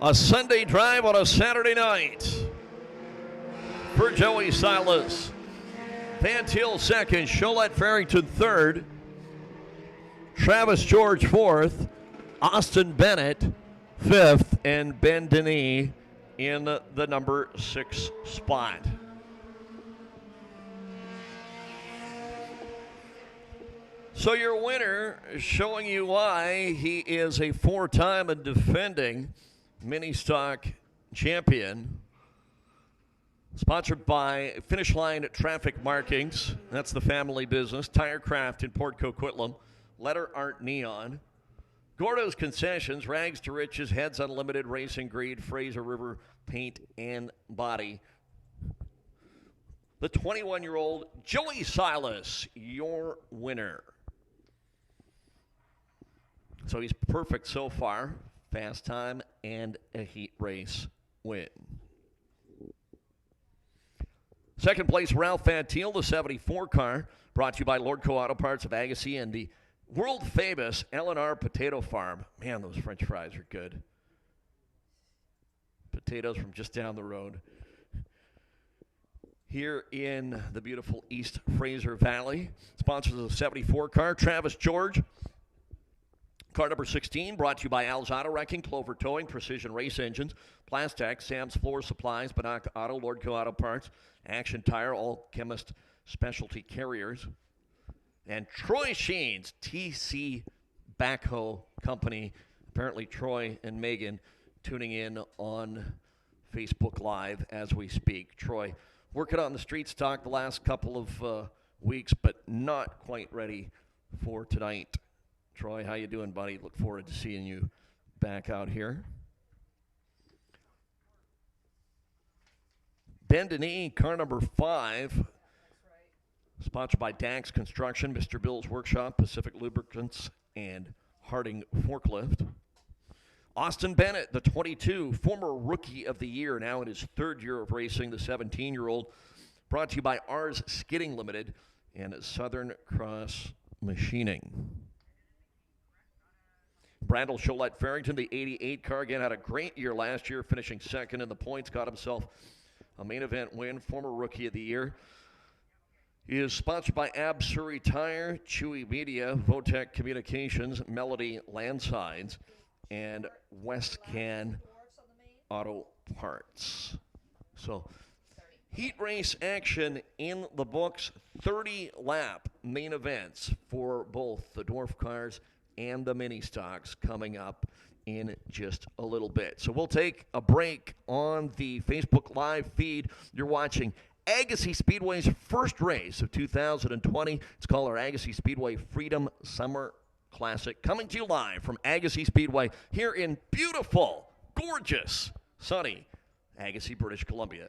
A Sunday drive on a Saturday night for Joey Silas. Van Thiel second, Sholette Farrington third, Travis George fourth, Austin Bennett fifth, and Ben Denis in the number 6 spot. So your winner, showing you why he is a 4-time and defending mini stock champion. Sponsored by Finish Line Traffic Markings. That's the family business. Tirecraft in Port Coquitlam. Letter Art Neon. Gordo's Concessions, Rags to Riches, Heads Unlimited, Racing Greed, Fraser River Paint and Body. The 21-year-old Joey Silas, your winner. So he's perfect so far. Fast time and a heat race win. Second place, Ralph Van Thiel, the 74 car, brought to you by Lordco Auto Parts of Agassiz and the world-famous L&R Potato Farm. Man, those French fries are good. Potatoes from just down the road. Here in the beautiful East Fraser Valley. Sponsors of the 74 car, Travis George. Car number 16, brought to you by Al's Auto Wrecking, Clover Towing, Precision Race Engines, Plastex, Sam's Floor Supplies, Banaka Auto, Lordco Auto Parts, Action Tire, All Chemist Specialty Carriers, and Troy Sheen's TC Backhoe Company. Apparently Troy and Megan tuning in on Facebook Live as we speak. Troy working on the street stock the last couple of weeks, but not quite ready for tonight. Troy, how you doing, buddy? Look forward to seeing you back out here. Ben Denis, car number 5. Sponsored by Dax Construction, Mr. Bill's Workshop, Pacific Lubricants, and Harding Forklift. Austin Bennett, the 22, former Rookie of the Year, now in his 3rd year of racing, the 17-year-old. Brought to you by Ars Skidding Limited and Southern Cross Machining. Brandel Cholette Farrington, the 88 car, again had a great year last year, finishing 2nd in the points, got himself a main event win, former Rookie of the Year. He is sponsored by Absuri Tire, Chewy Media, Votech Communications, Melody Landsides, and Westcan Auto Parts. So, heat race action in the books, 30-lap main events for both the Dwarf cars and the mini stocks coming up in just a little bit. So we'll take a break on the Facebook Live feed. You're watching Agassiz Speedway's first race of 2020. It's called our Agassiz Speedway Freedom Summer Classic. Coming to you live from Agassiz Speedway here in beautiful, gorgeous, sunny Agassiz, British Columbia.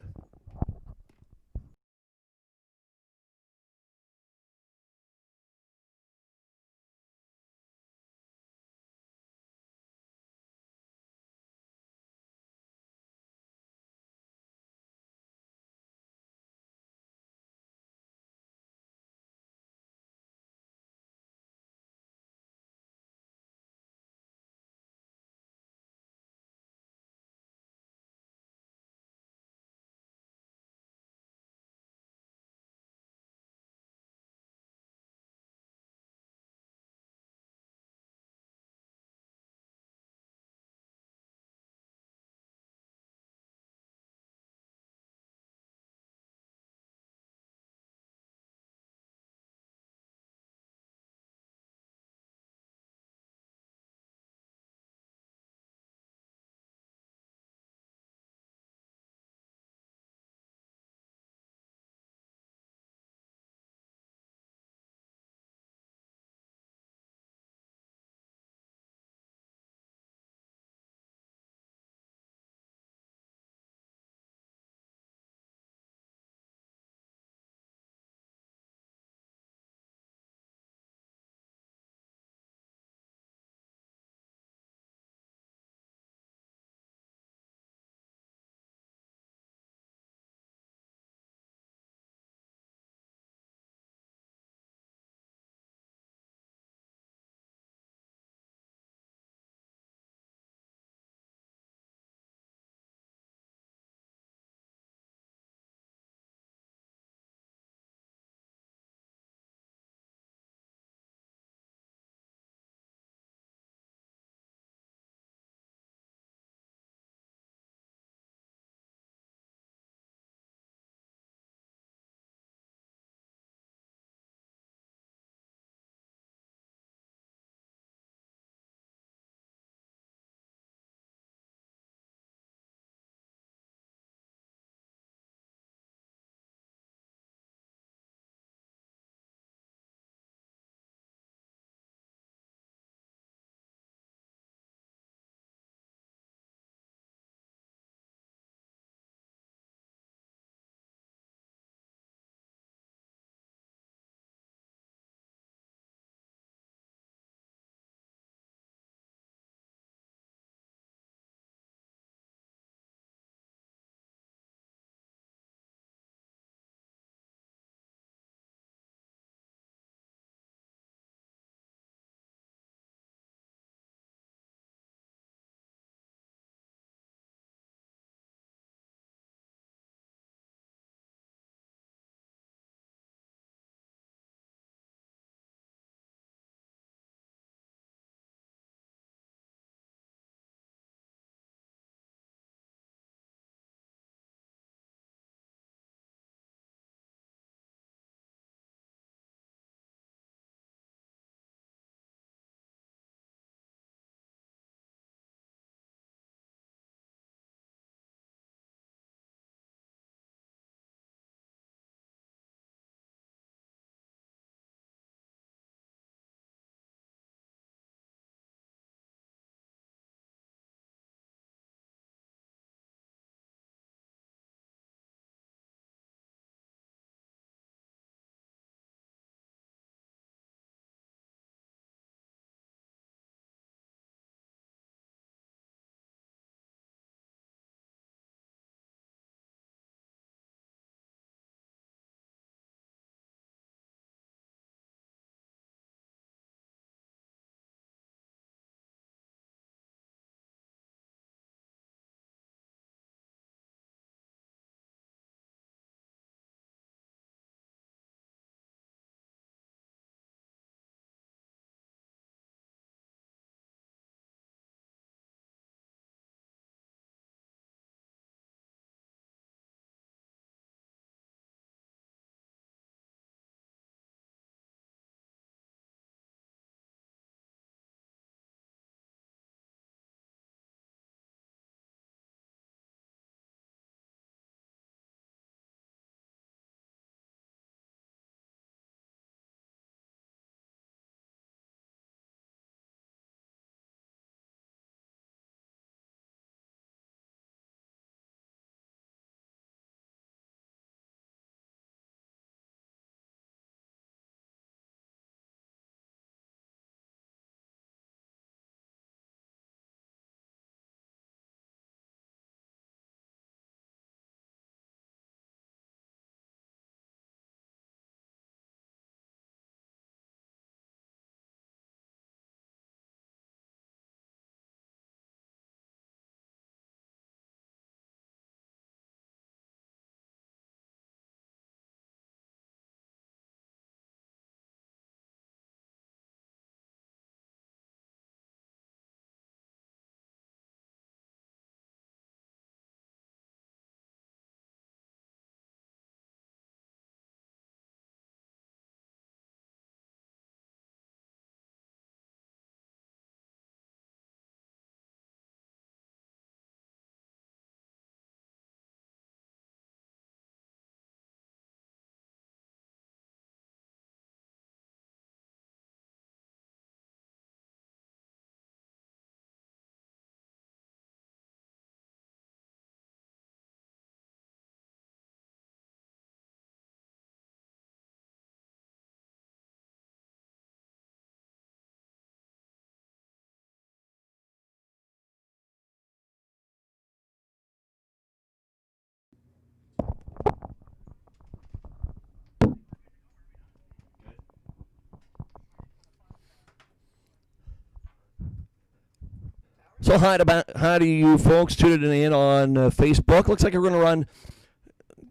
So hi to you folks tuning in on Facebook. Looks like we're going to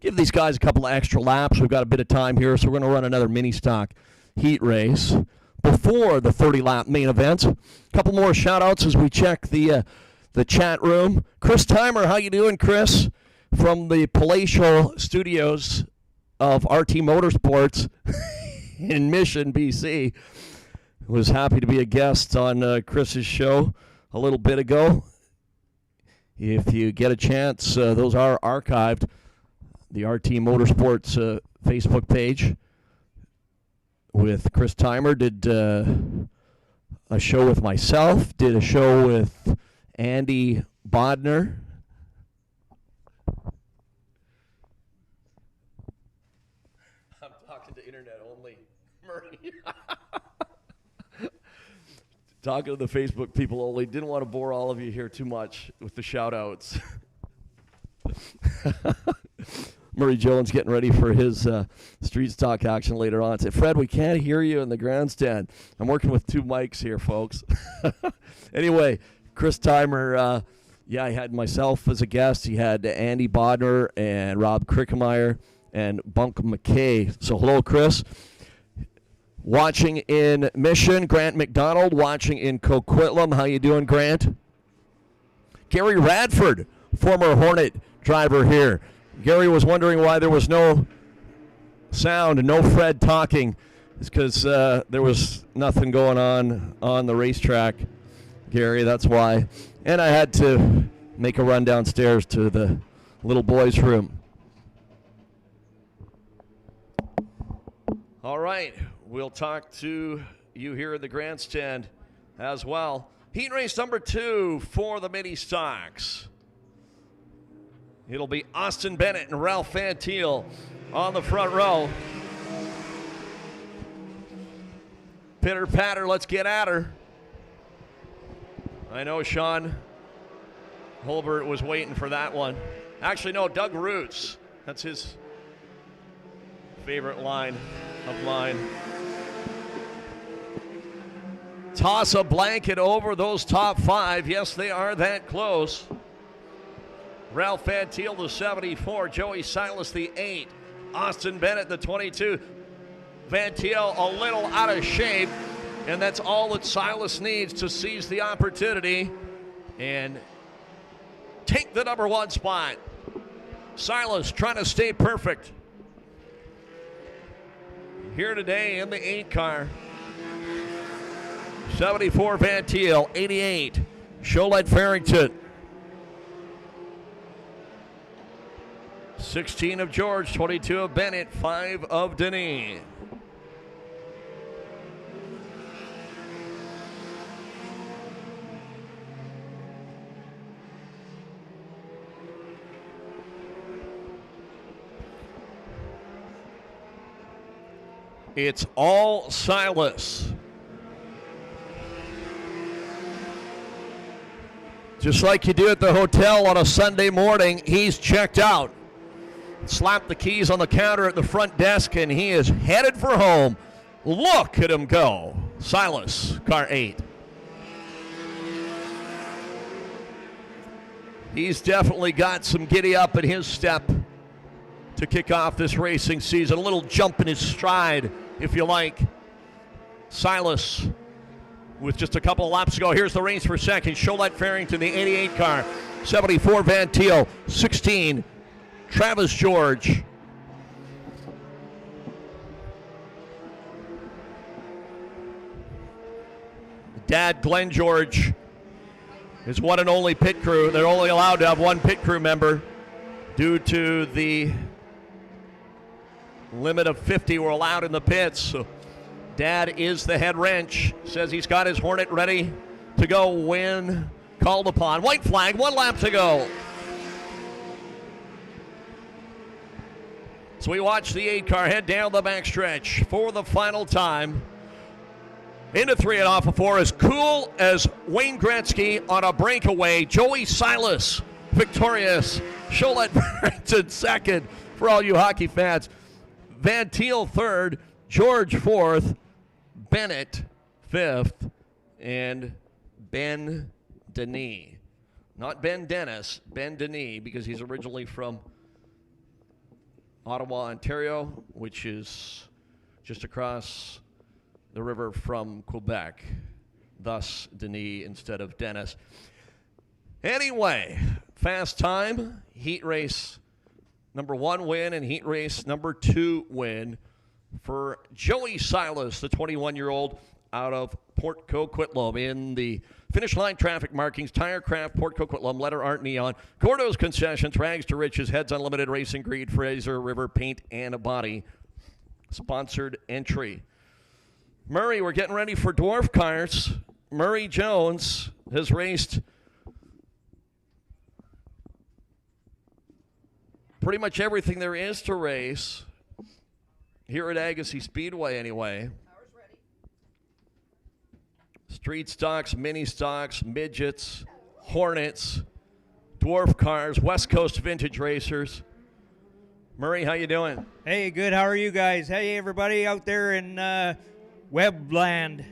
give these guys a couple of extra laps. We've got a bit of time here, so we're going to run another mini stock heat race before the 30-lap main event. A couple more shout-outs as we check the chat room. Chris Timer, how you doing, Chris? From the palatial studios of RT Motorsports in Mission, BC. Was happy to be a guest on Chris's show a little bit ago. If you get a chance, those are archived. The RT Motorsports Facebook page with Chris Timer did a show with myself, did a show with Andy Bodner. I'm talking to internet only, Murray. Talking to the Facebook people only. Didn't want to bore all of you here too much with the shout-outs. Murray Jones getting ready for his street stock action later on. Say, Fred, we can't hear you in the grandstand. I'm working with two mics here, folks. Anyway, Chris Timer, he had myself as a guest. He had Andy Bodner and Rob Krickemeyer and Bunk McKay. So hello, Chris. Watching in Mission, Grant McDonald. Watching in Coquitlam. How you doing, Grant? Gary Radford, former Hornet driver here. Gary was wondering why there was no sound and no Fred talking. It's because there was nothing going on the racetrack, Gary. That's why. And I had to make a run downstairs to the little boys' room. All right. We'll talk to you here in the grandstand as well. Heat race number 2 for the mini stocks. It'll be Austin Bennett and Ralph Van Thiel on the front row. Pitter patter, let's get at her. I know Sean Holbert was waiting for that one. Actually, no, Doug Roots. That's his favorite line of mine. Toss a blanket over those top 5. Yes, they are that close. Ralph Van Thiel, the 74. Joey Silas, the 8. Austin Bennett, the 22. Van Thiel a little out of shape, and that's all that Silas needs to seize the opportunity and take the number 1 spot. Silas trying to stay perfect here today in the 8 car. 74 Van Thiel, 88 Sholette Farrington. 16 of George, 22 of Bennett, 5 of Denis. It's all Silas. Just like you do at the hotel on a Sunday morning, he's checked out. Slapped the keys on the counter at the front desk, and he is headed for home. Look at him go. Silas, car 8. He's definitely got some giddy up in his step to kick off this racing season. A little jump in his stride, if you like. Silas, with just a couple of laps to go. Here's the race for second. Sholette Farrington, the 88 car. 74 Van Thiel. 16 Travis George. Dad Glenn George is one and only pit crew. They're only allowed to have one pit crew member due to the limit of 50 were allowed in the pits. So Dad is the head wrench. Says he's got his Hornet ready to go when called upon. White flag, 1 lap to go. So we watch the 8 car head down the backstretch for the final time. Into 3 and off of 4, as cool as Wayne Gretzky on a breakaway. Joey Silas victorious. Sholette Farrington second for all you hockey fans. Van Thiel third. George fourth. Bennett fifth. And Ben Denis. Not Ben Dennis, Ben Denis, because he's originally from Ottawa, Ontario, which is just across the river from Quebec. Thus, Denis instead of Dennis. Anyway, fast time, heat race number 1 win and heat race number 2 win for Joey Silas, the 21-year-old out of Port Coquitlam. In the finish line traffic markings, Tirecraft, Port Coquitlam, Letter Art Neon, Gordo's Concessions, Rags to Riches, Heads Unlimited, Racing Greed, Fraser River Paint and Body. Sponsored entry. Murray, we're getting ready for Dwarf cars. Murray Jones has raced pretty much everything there is to race here at Agassiz Speedway anyway. Street stocks, mini stocks, midgets, Hornets, Dwarf cars, West Coast vintage racers. Murray, how you doing? Hey, good. How are you guys? Hey, everybody out there in Webland.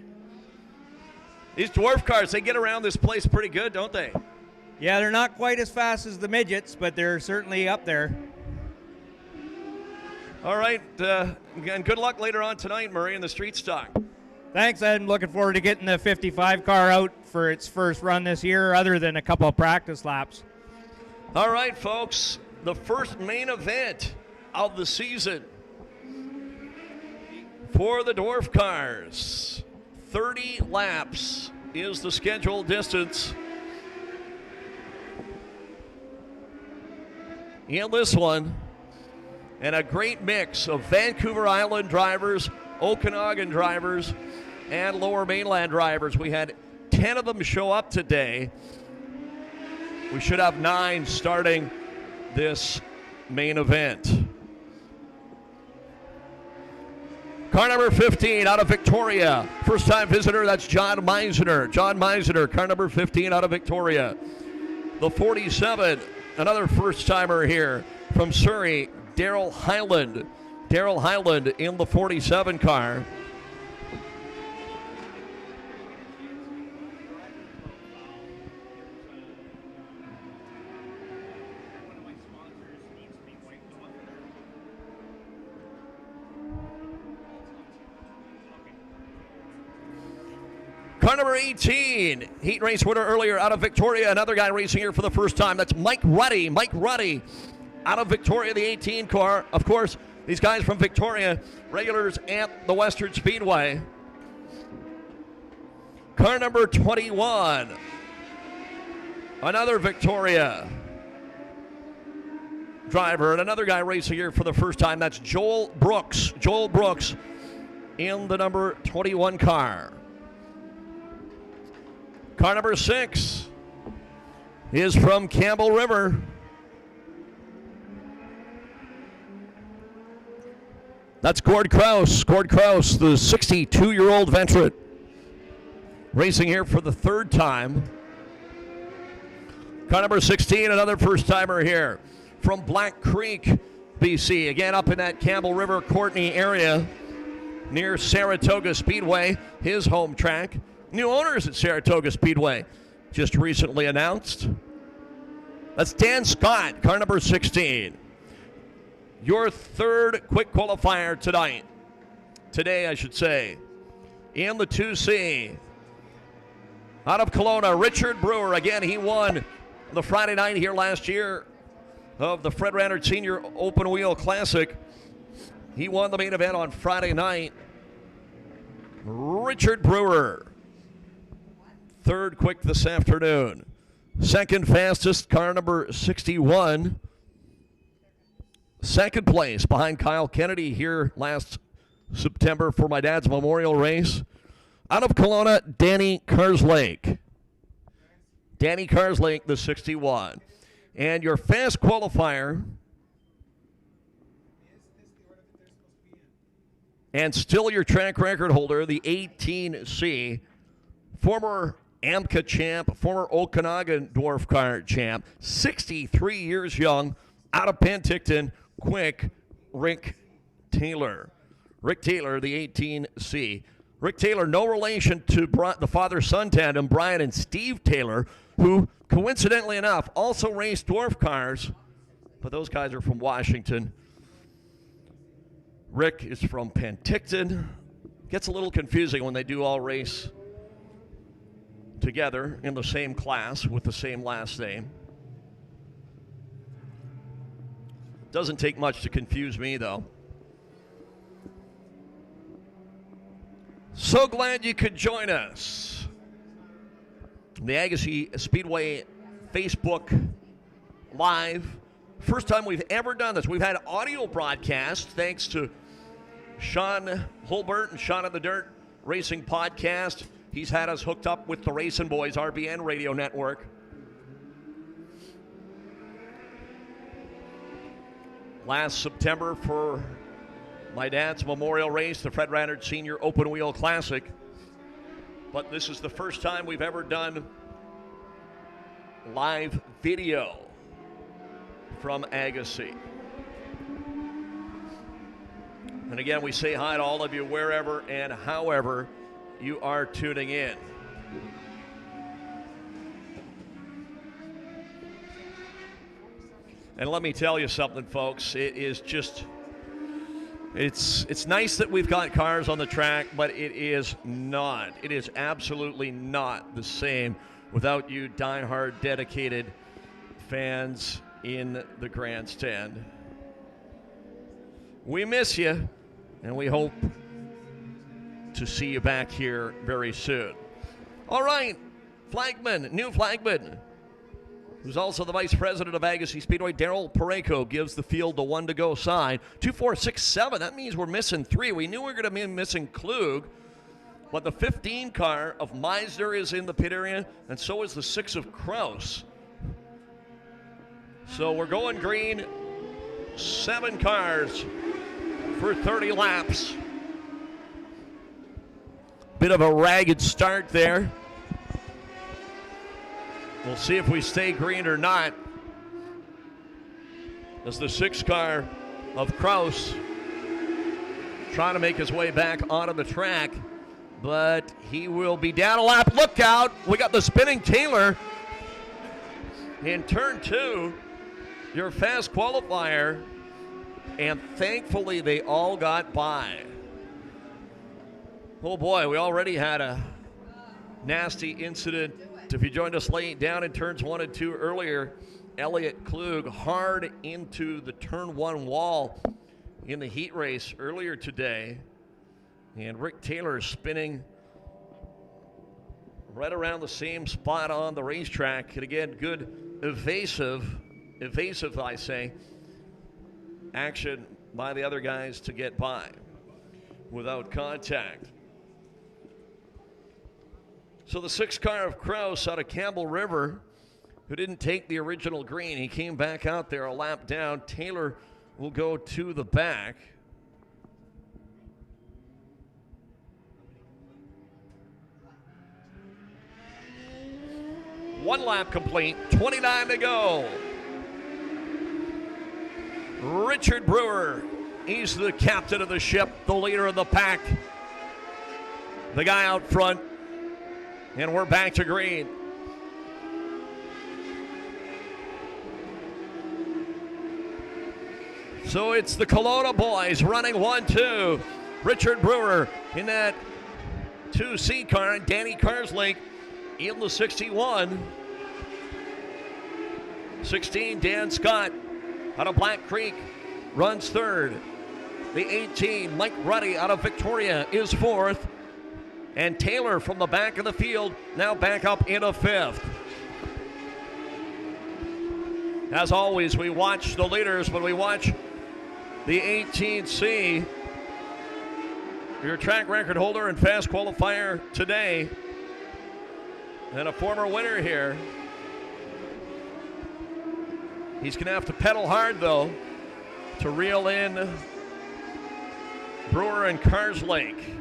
These Dwarf cars, they get around this place pretty good, don't they? Yeah, they're not quite as fast as the midgets, but they're certainly up there. All right, and good luck later on tonight, Murray, in the street stock. Thanks. I'm looking forward to getting the 55 car out for its first run this year, other than a couple of practice laps. All right, folks, the first main event of the season for the Dwarf cars. 30 laps is the scheduled distance. In this one, and a great mix of Vancouver Island drivers, Okanagan drivers, and Lower Mainland drivers. We had 10 of them show up today. We should have 9 starting this main event. Car number 15 out of Victoria. First-time visitor, that's John Meisner. John Meisner, car number 15 out of Victoria. The 47, another first-timer here from Surrey, Daryl Hyland. Daryl Hyland in the 47 car. Car number 18, heat race winner earlier out of Victoria. Another guy racing here for the first time. That's Mike Ruddy. Mike Ruddy out of Victoria, the 18 car. Of course, these guys from Victoria, regulars at the Western Speedway. Car number 21, another Victoria driver, and another guy racing here for the first time. That's Joel Brooks. Joel Brooks in the number 21 car. Car number 6 is from Campbell River. That's Gord Kraus. Gord Kraus, the 62-year-old veteran, racing here for the 3rd time. Car number 16, another first-timer here from Black Creek, BC. Again, up in that Campbell River, Courtney area near Saratoga Speedway, his home track. New owners at Saratoga Speedway just recently announced. That's Dan Scott, car number 16. Your 3rd quick qualifier tonight. Today, I should say. In the 2C. Out of Kelowna, Richard Brewer. Again, he won the Friday night here last year of the Fred Rannard Senior Open Wheel Classic. He won the main event on Friday night. Richard Brewer. 3rd quick this afternoon. 2nd fastest, car number 61. 2nd place behind Kyle Kennedy here last September for my dad's memorial race. Out of Kelowna, Danny Kerslake. Danny Kerslake, the 61. And your fast qualifier, and still your track record holder, the 18C, former AMCA champ, former Okanagan Dwarf car champ, 63 years young, out of Penticton, quick, Rick Taylor. Rick Taylor, the 18C. Rick Taylor, no relation to the father-son tandem, Brian and Steve Taylor, who, coincidentally enough, also raced dwarf cars, but those guys are from Washington. Rick is from Penticton. Gets a little confusing when they do all race together in the same class with the same last name. Doesn't take much to confuse me, though. So glad you could join us. The Agassiz Speedway Facebook Live. First time we've ever done this. We've had audio broadcasts thanks to Sean Hulbert and Sean of the Dirt Racing Podcast. He's had us hooked up with the Racing Boys RBN radio network. Last September for my dad's memorial race, the Fred Rannard Senior Open Wheel Classic. But this is the first time we've ever done live video from Agassiz. And again, we say hi to all of you wherever and however you are tuning in. And let me tell you something, folks. It is just, it's nice that we've got cars on the track, but it is not. It is absolutely not the same without you diehard, dedicated fans in the grandstand. We miss you, and we hope to see you back here very soon. All right, flagman, new flagman, who's also the vice president of Agassiz Speedway, Daryl Pareco, gives the field the 1 to go sign. 2, 4, 6, 7. That means we're missing 3. We knew we were going to be missing Klug, but the 15 car of Meisner is in the pit area, and so is the 6 of Kraus. So we're going green. 7 cars for 30 laps. Bit of a ragged start there. We'll see if we stay green or not, as the 6 car of Kraus trying to make his way back onto the track, but he will be down a lap. Look out! We got the spinning Taylor in turn 2, your fast qualifier, and thankfully they all got by. Oh boy, we already had a nasty incident. If you joined us late, down in turns 1 and 2 earlier, Elliott Klug hard into the turn 1 wall in the heat race earlier today. And Rick Taylor spinning right around the same spot on the racetrack. And again, good evasive I say, action by the other guys to get by without contact. So the 6 car of Kraus out of Campbell River, who didn't take the original green, he came back out there a lap down. Taylor will go to the back. One lap complete, 29 to go. Richard Brewer, he's the captain of the ship, the leader of the pack, the guy out front. And we're back to green. So it's the Kelowna boys running 1-2. Richard Brewer in that 2C car, and Danny Karslake in the 61. 16, Dan Scott out of Black Creek runs 3rd. The 18, Mike Ruddy out of Victoria is 4th. And Taylor from the back of the field now back up into 5th. As always, we watch the leaders, but we watch the 18C. Your track record holder and fast qualifier today, and a former winner here. He's going to have to pedal hard, though, to reel in Brewer and Karslake.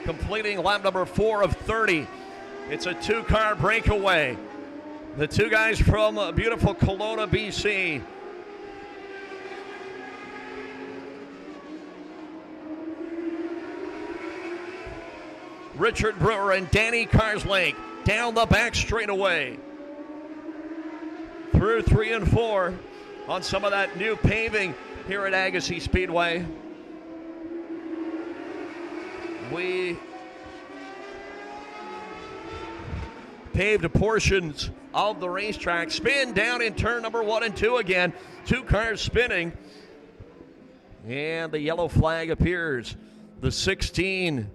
Completing lap number 4 of 30. It's a 2-car breakaway. The two guys from beautiful Kelowna, BC. Richard Brewer and Danny Carslake down the back straightaway. Through 3 and 4 on some of that new paving here at Agassiz Speedway. We paved portions of the racetrack. Spin down in turn number 1 and 2 again. 2 cars spinning. And the yellow flag appears. The 16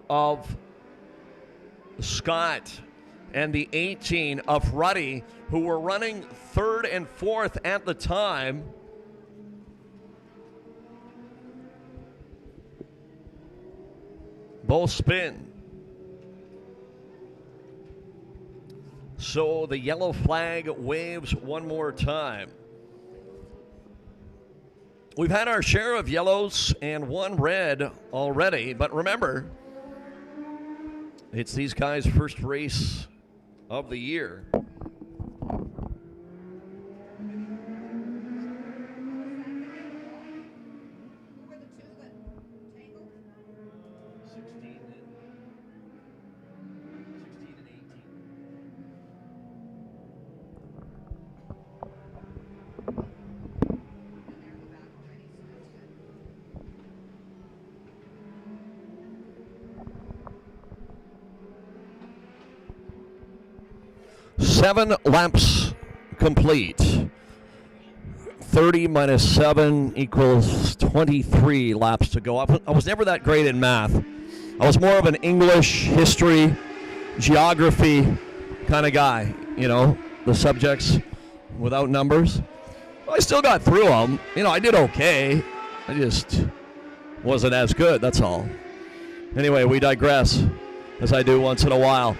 of Scott and the 18 of Ruddy, who were running 3rd and 4th at the time. Both spin. So the yellow flag waves one more time. We've had our share of yellows and 1 red already, but remember, it's these guys' first race of the year. Seven laps complete. 30 minus 7 equals 23 laps to go. I was never that great in math. I was more of an English, history, geography kind of guy, you know, the subjects without numbers. I still got through them. You know, I did okay. I just wasn't as good, that's all. Anyway, we digress, as I do once in a while.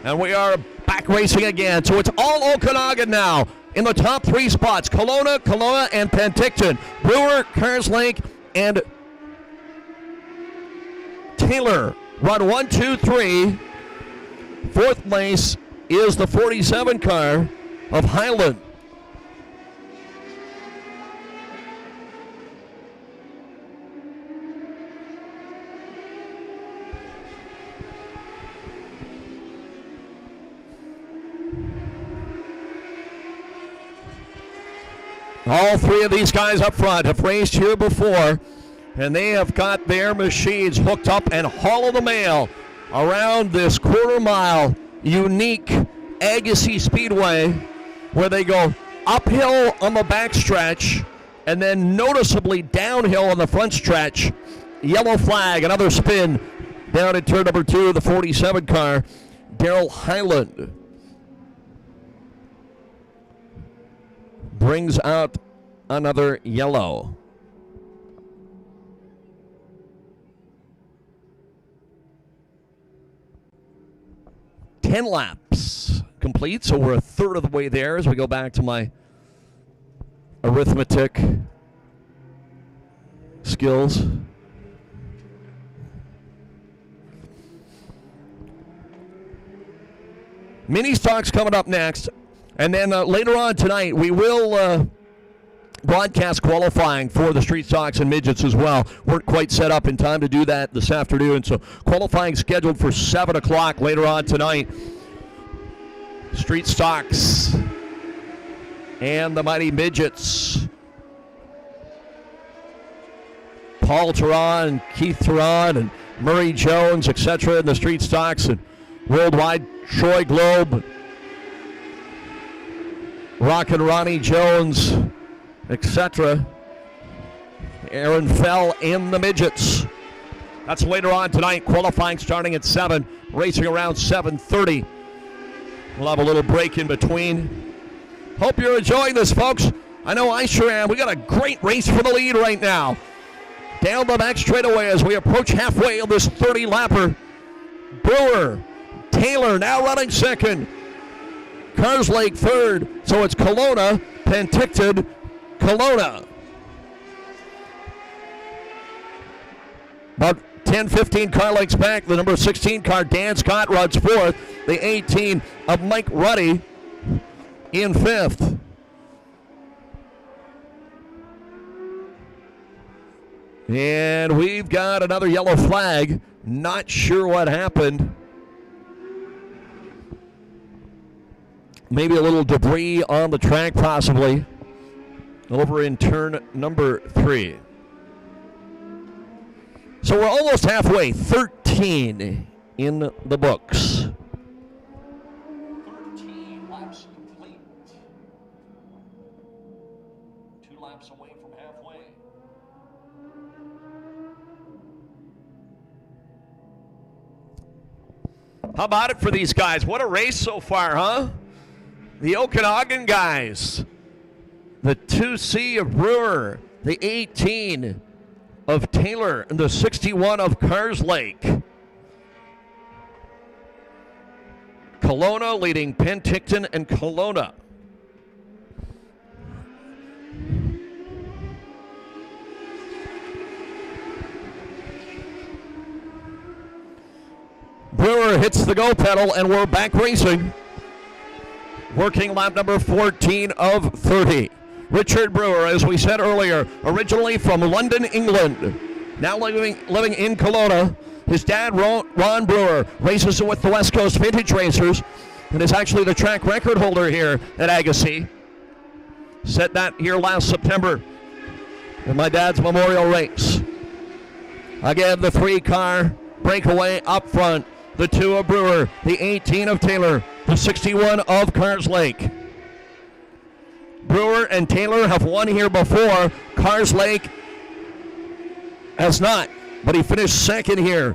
And we are back racing again. So it's all Okanagan now. In the top 3 spots, Kelowna, and Penticton. Brewer, Carslake, and Taylor run 1, 2, 3. 4th place is the 47 car of Highland. All 3 of these guys up front have raced here before, and they have got their machines hooked up and hauling the mail around this quarter-mile unique Agassiz Speedway, where they go uphill on the backstretch and then noticeably downhill on the front stretch. Yellow flag, another spin down in turn number 2 of the 47 car, Daryl Highland. Brings out another yellow. Ten laps complete, so we're a third of the way there as we go back to my arithmetic skills. Mini stocks coming up next. And then later on tonight, we will broadcast qualifying for the street stocks and midgets as well. Weren't quite set up in time to do that this afternoon, so qualifying scheduled for 7 o'clock later on tonight. Street stocks and the mighty midgets. Paul Theron, Keith Theron, and Murray Jones, etc. in the street stocks, and worldwide Troy Globe, Rockin' Ronnie Jones, etc. Aaron Fell in the midgets. That's later on tonight. Qualifying starting at 7, racing around 7:30. We'll have a little break in between. Hope you're enjoying this, folks. I know I sure am. We got a great race for the lead right now. Down the back straightaway as we approach halfway of this 30-lapper. Brewer, Taylor now running second. Carslake third, so it's Kelowna, Penticton, Kelowna. About 10-15 car lengths back, the number 16 car, Dan Scott, runs fourth. The 18 of Mike Ruddy in fifth. And we've got another yellow flag. Not sure what happened. Maybe a little debris on the track, possibly, over in turn number 3. So we're almost halfway, 13 in the books. 13 laps complete. 2 laps away from halfway. How about it for these guys? What a race so far, huh? The Okanagan guys. The 2C of Brewer. The 18 of Taylor. And the 61 of Carslake. Kelowna leading Penticton and Kelowna. Brewer hits the go pedal, and we're back racing. Working lap number 14 of 30. Richard Brewer, as we said earlier, originally from London, England, now living in Kelowna. His dad, Ron Brewer, races with the West Coast Vintage Racers and is actually the track record holder here at Agassiz. Set that here last September in my dad's memorial race. Again, the 3-car breakaway up front. The 2 of Brewer, the 18 of Taylor, the 61 of Carslake. Brewer and Taylor have won here before. Carslake has not, but he finished second here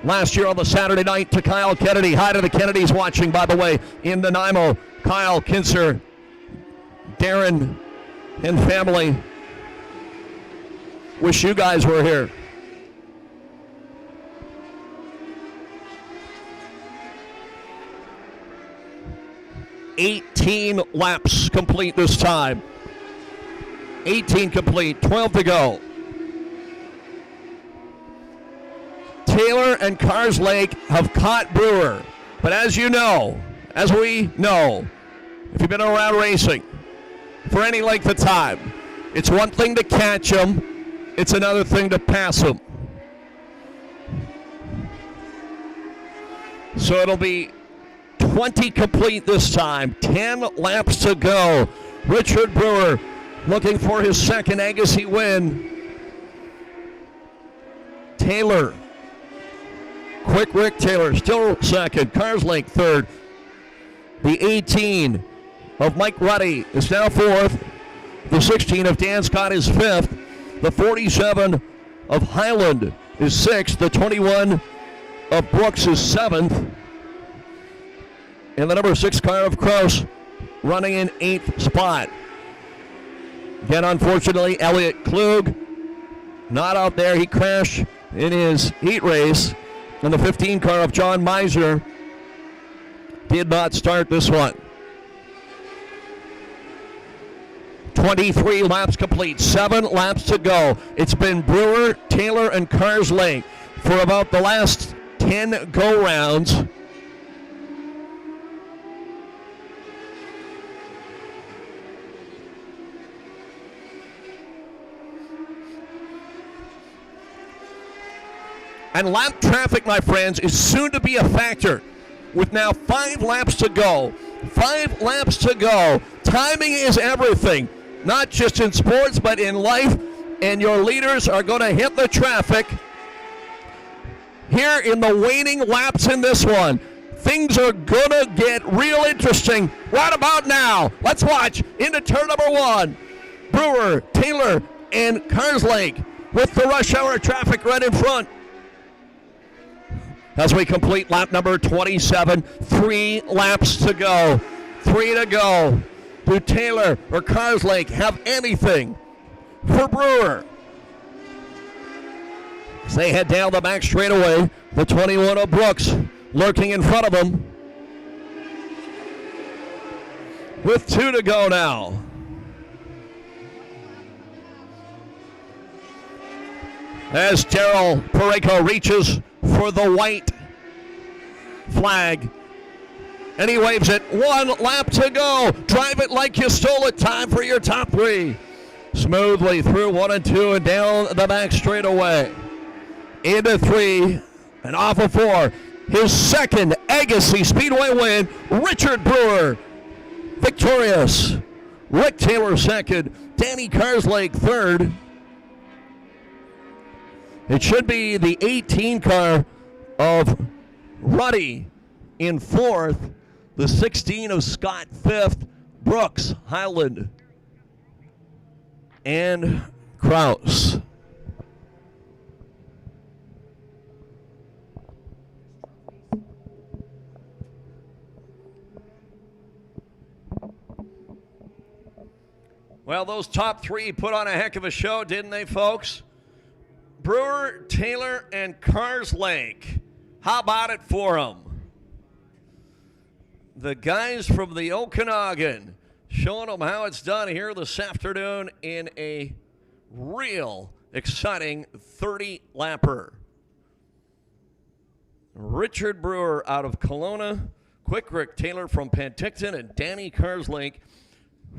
last year on the Saturday night to Kyle Kennedy. Hi to the Kennedys watching, by the way, in Nanaimo. Kyle, Kinser, Darren, and family. Wish you guys were here. 18 laps complete this time. 18 complete, 12 to go. Taylor and Carslake have caught Brewer. But as you know, as we know, if you've been around racing for any length of time, it's one thing to catch him, it's another thing to pass him. So it'll be 20 complete this time, 10 laps to go. Richard Brewer looking for his second Agassiz win. Taylor, Quick Rick Taylor still second, Carslake third. The 18 of Mike Ruddy is now fourth. The 16 of Dan Scott is fifth. The 47 of Highland is sixth. The 21 of Brooks is seventh. And the number 6 car of Kraus running in 8th spot. Again, unfortunately, Elliot Klug not out there. He crashed in his heat race. And the 15 car of John Miser did not start this one. 23 laps complete, 7 laps to go. It's been Brewer, Taylor, and Carslake for about the last 10 go-rounds. And lap traffic, my friends, is soon to be a factor with now 5 laps to go. 5 laps to go. Timing is everything, not just in sports, but in life. And your leaders are going to hit the traffic here in the waning laps in this one. Things are going to get real interesting right about now. Let's watch into turn number 1. Brewer, Taylor, and Carslake with the rush hour traffic right in front. As we complete lap number 27, 3 laps to go. 3 to go. Do Taylor or Carslake have anything for Brewer? As they head down the back straightaway, the 21 of Brooks lurking in front of them. With 2 to go now. As Daryl Pareko reaches for the white flag And he waves it. 1 lap to go. Drive it like you stole it. Time for your top 3. Smoothly through 1 and 2 and down the back straightaway. Into 3 and off of 4. His second Agassiz Speedway win. Richard Brewer victorious. Rick Taylor second. Danny Carslake third. It should be the 18 car of Ruddy in 4th. The 16 of Scott 5th. Brooks, Highland, and Kraus. Well, those top 3 put on a heck of a show, didn't they, folks? Brewer, Taylor, and Carslake. How about it for them? The guys from the Okanagan showing them how it's done here this afternoon in a real exciting 30-lapper. Richard Brewer out of Kelowna, Quick Rick Taylor from Penticton, and Danny Carslake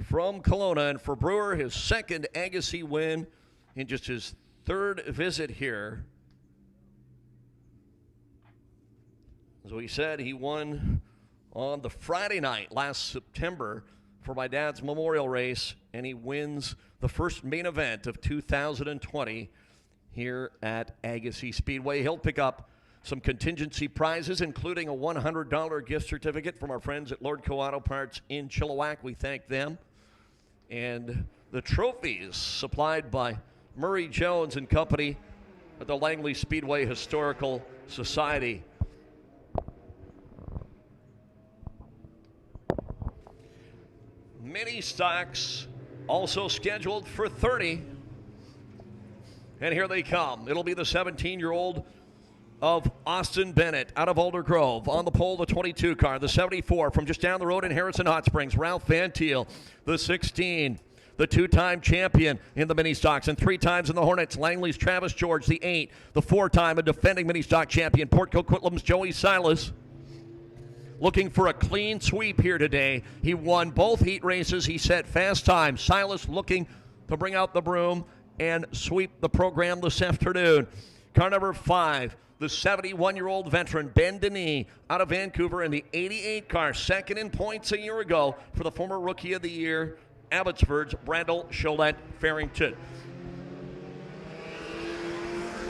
from Kelowna. And for Brewer, his second Agassiz win in just his 3rd visit here. As we said, he won on the Friday night last September for my dad's memorial race, and he wins the first main event of 2020 here at Agassiz Speedway. He'll pick up some contingency prizes, including a $100 gift certificate from our friends at Lordco Auto Parts in Chilliwack. We thank them. And the trophies supplied by Murray Jones and Company at the Langley Speedway Historical Society. Mini stocks also scheduled for 30. And here they come. It'll be the 17-year-old of Austin Bennett out of Alder Grove. On the pole, the 22 car. The 74 from just down the road in Harrison Hot Springs, Ralph Van Thiel. The 16, the 2-time champion in the mini stocks and 3 times in the Hornets, Langley's Travis George. The 8, the 4-time and defending mini stock champion, Port Coquitlam's Joey Silas. Looking for a clean sweep here today. He won both heat races. He set fast time. Silas looking to bring out the broom and sweep the program this afternoon. Car number 5, the 71-year-old veteran Ben Denis out of Vancouver in the 88 car, second in points a year ago for the former Rookie of the Year, Abbotsford's Brandel Cholette Farrington.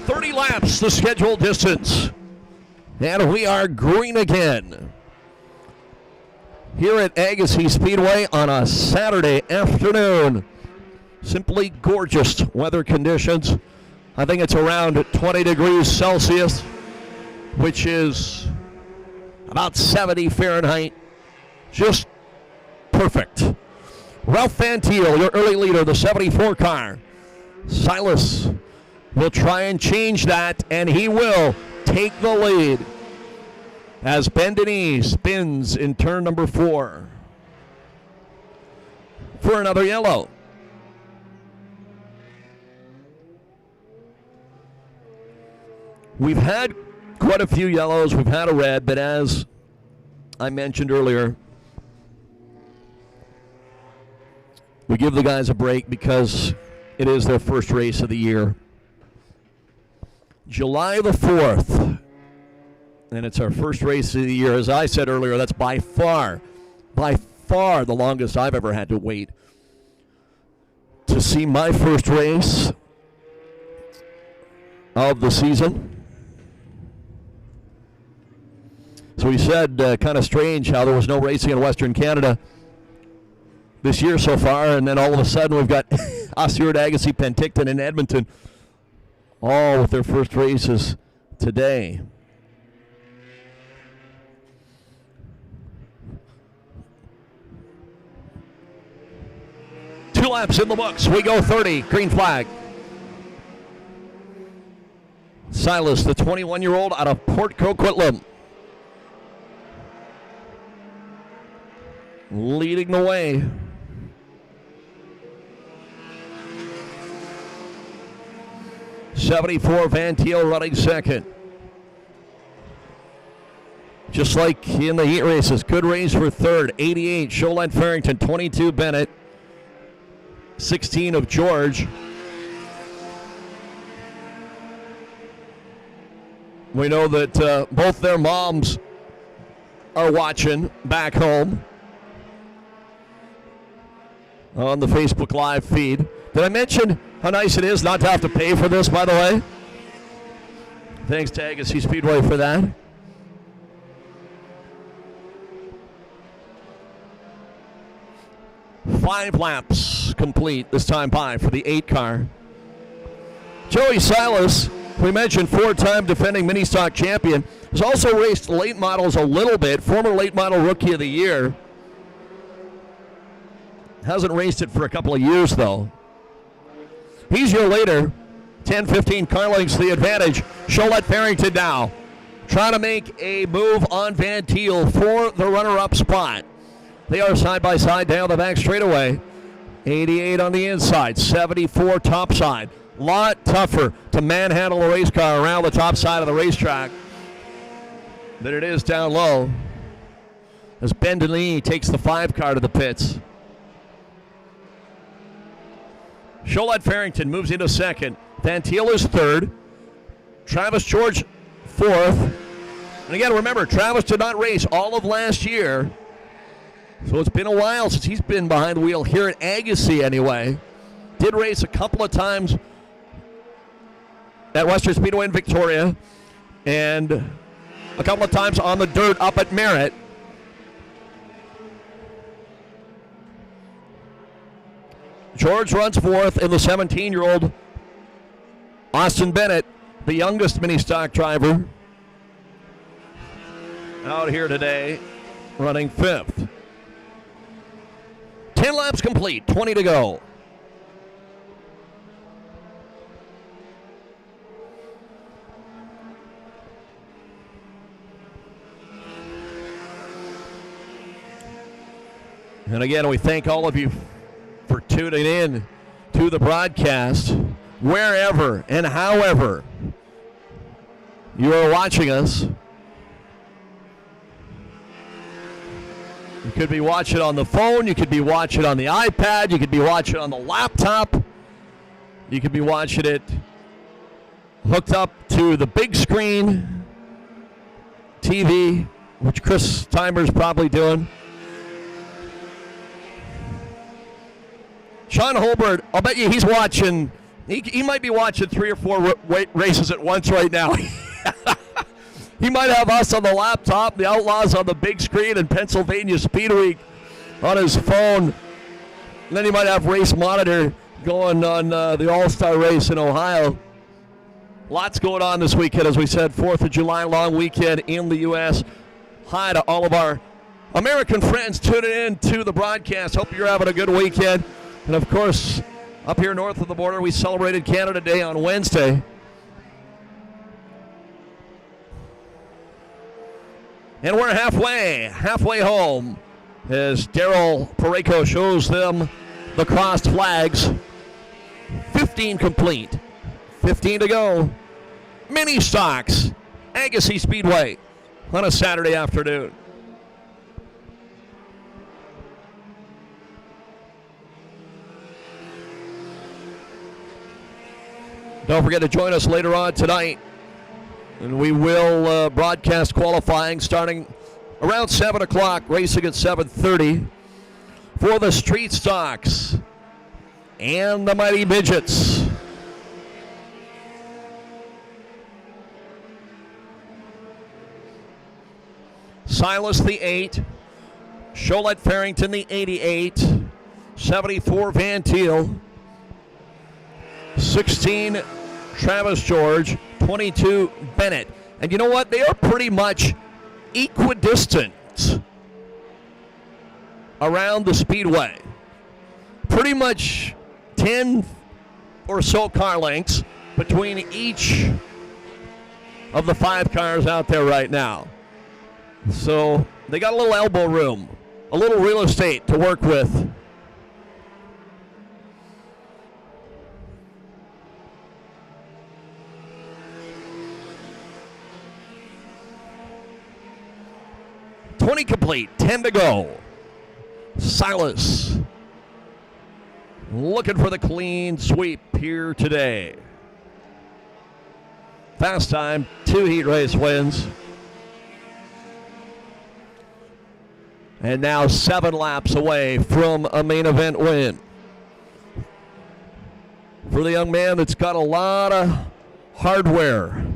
30 laps, the scheduled distance. And we are green again here at Agassiz Speedway on a Saturday afternoon. Simply gorgeous weather conditions. I think it's around 20 degrees Celsius, which is about 70 Fahrenheit. Just perfect. Ralph Van Thiel, your early leader, the 74 car. Silas will try and change that, and he will take the lead as Ben Denis spins in turn number 4 for another yellow. We've had quite a few yellows. We've had a red, but as I mentioned earlier, we give the guys a break because it is their first race of the year. July the 4th, and it's our first race of the year. As I said earlier, that's by far the longest I've ever had to wait to see my first race of the season. So we said kind of strange how there was no racing in Western Canada this year so far, and then all of a sudden we've got us here at Agassiz, Penticton, and Edmonton all with their first races today. Two laps in the books. We go 30. Green flag. Silas, the 21-year-old out of Port Coquitlam, leading the way. '74 Van Thiel running second. just like in the heat races. Good race for third. 88, Sholette Farrington. 22, Bennett. 16 of George. We know that both their moms are watching back home on the Facebook Live feed. Did I mention how nice it is not to have to pay for this, by the way? Thanks to Agassiz Speedway for that. Five laps complete this time by for the 8 car. Joey Silas, we mentioned 4-time defending mini stock champion, has also raced late models a little bit, former late model rookie of the year. Hasn't raced it for a couple of years though. He's your leader. 10-15 car lengths the advantage. Sholette Farrington now trying to make a move on Van Thiel for the runner-up spot. They are side by side down the back straightaway. 88 on the inside, 74 top side. Lot tougher to manhandle a race car around the top side of the racetrack than it is down low. As Ben Denis takes the 5 car to the pits. Sholette Farrington moves into second. Van Thiel is third. Travis George fourth. And again, remember, Travis did not race all of last year. So it's been a while since he's been behind the wheel here at Agassiz anyway. Did race a couple of times at Western Speedway in Victoria and a couple of times on the dirt up at Merritt. George runs fourth in the 17-year-old Austin Bennett, the youngest mini stock driver out here today, running fifth. 10 laps complete, 20 to go. And again, we thank all of you for tuning in to the broadcast, wherever and however you are watching us. You could be watching on the phone, you could be watching on the iPad, you could be watching on the laptop, you could be watching it hooked up to the big screen TV, which Chris Timer's probably doing. Sean Holbert, I'll bet you he's watching, he might be watching 3 or 4 races at once right now. He might have us on the laptop, the Outlaws on the big screen, and Pennsylvania Speed Week on his phone. And then he might have Race Monitor going on the All-Star race in Ohio. Lots going on this weekend, as we said, 4th of July long weekend in the U.S. Hi to all of our American friends tuning in to the broadcast. Hope you're having a good weekend. And, of course, up here north of the border, we celebrated Canada Day on Wednesday. And we're halfway home, as Daryl Pareko shows them the crossed flags. 15 complete, 15 to go. Mini stocks, Agassiz Speedway on a Saturday afternoon. Don't forget to join us later on tonight. And we will broadcast qualifying starting around 7 o'clock, racing at 7:30 for the street stocks and the mighty midgets. Silas the 8, Sholette Farrington the 88, 74 Van Thiel, 16 Travis George, 22 Bennett. And you know what? They are pretty much equidistant around the speedway. Pretty much 10 or so car lengths between each of the 5 cars out there right now. So they got a little elbow room, a little real estate to work with. 20 complete, 10 to go. Silas looking for the clean sweep here today. Fast time, 2 heat race wins. And now 7 laps away from a main event win. For the young man that's got a lot of hardware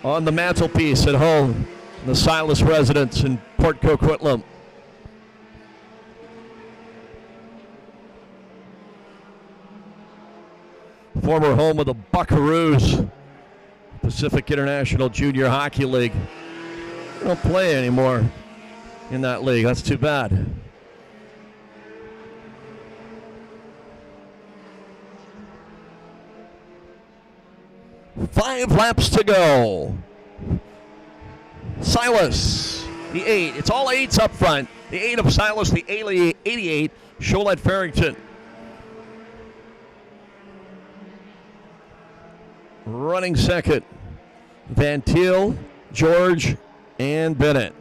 on the mantelpiece at home, the Silas residence in Port Coquitlam. Former home of the Buckaroos, Pacific International Junior Hockey League. They don't play anymore in that league. That's too bad. Five laps to go. Silas, the 8. It's all 8s up front. The 8 of Silas, the 88, Cholette Farrington. Running second, Van Til, George, and Bennett.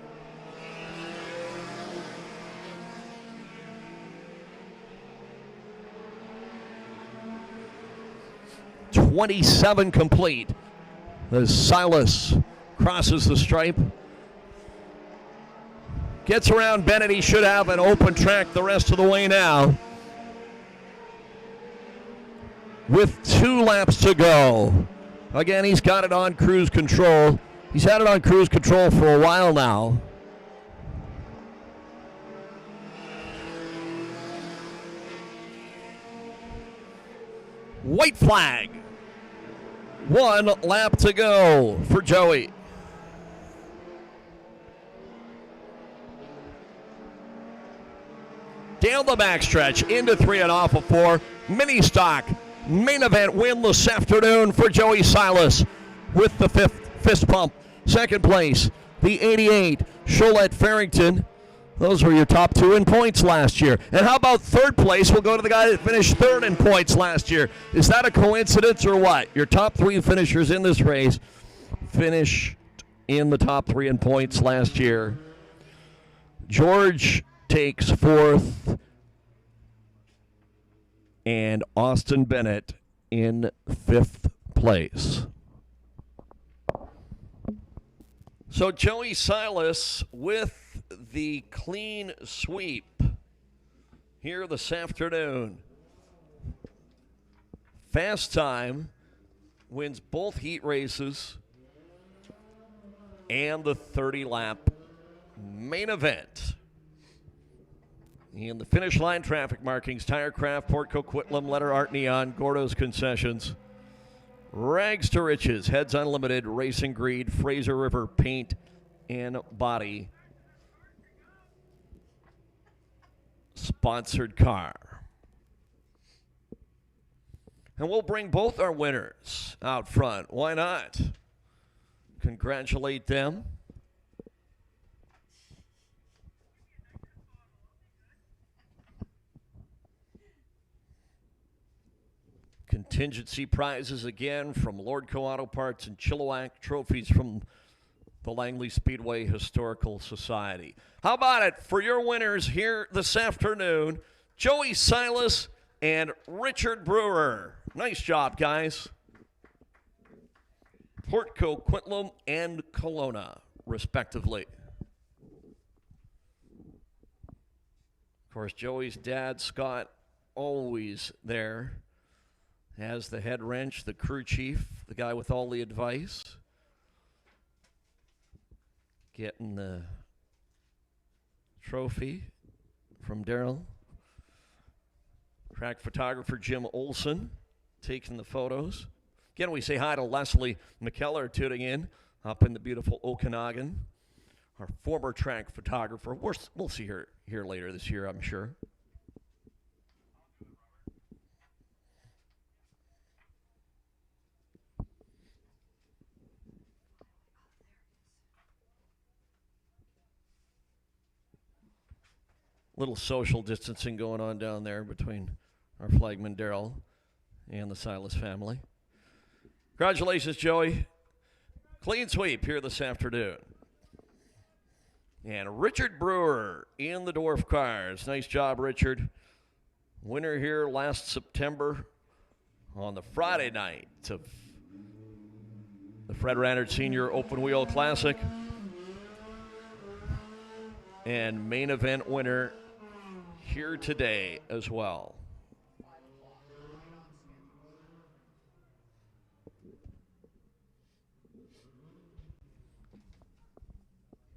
.27 complete as Silas crosses the stripe. Gets around Bennett. He should have an open track the rest of the way now. With 2 laps to go. Again, he's got it on cruise control. He's had it on cruise control for a while now. White flag. 1 lap to go for Joey. Down the backstretch into 3 and off of 4. Mini stock. Main event win this afternoon for Joey Silas with the 5th fist pump. Second place, the 88, Cholette Farrington. Those were your top 2 in points last year. And how about third place? We'll go to the guy that finished 3rd in points last year. Is that a coincidence or what? Your top 3 finishers in this race finished in the top 3 in points last year. George takes 4th. And Austin Bennett in 5th place. So Joey Silas with the clean sweep here this afternoon. Fast time, wins both heat races and the 30-lap main event. In the finish line, traffic markings, Tirecraft, Port Coquitlam, Letter Art Neon, Gordo's Concessions, Rags to Riches, Heads Unlimited, Racing Greed, Fraser River Paint and Body. Sponsored car. And we'll bring both our winners out front. Why not? Congratulate them. Contingency prizes again from Lordco Auto Parts and Chilliwack, trophies from the Langley Speedway Historical Society. How about it for your winners here this afternoon, Joey Silas and Richard Brewer. Nice job, guys. Port Coquitlam and Kelowna, respectively. Of course, Joey's dad, Scott, always there. As the head wrench, the crew chief, the guy with all the advice. Getting the trophy from Daryl. Track photographer Jim Olson taking the photos. Again, we say hi to Leslie McKellar tuning in up in the beautiful Okanagan. Our former track photographer. We'll see her here later this year, I'm sure. Little social distancing going on down there between our flagman Daryl and the Silas family. Congratulations, Joey. Clean sweep here this afternoon. And Richard Brewer in the Dwarf cars. Nice job, Richard. Winner here last September on the Friday night of the Fred Rannard Senior Open Wheel Classic. And main event winner here today as well.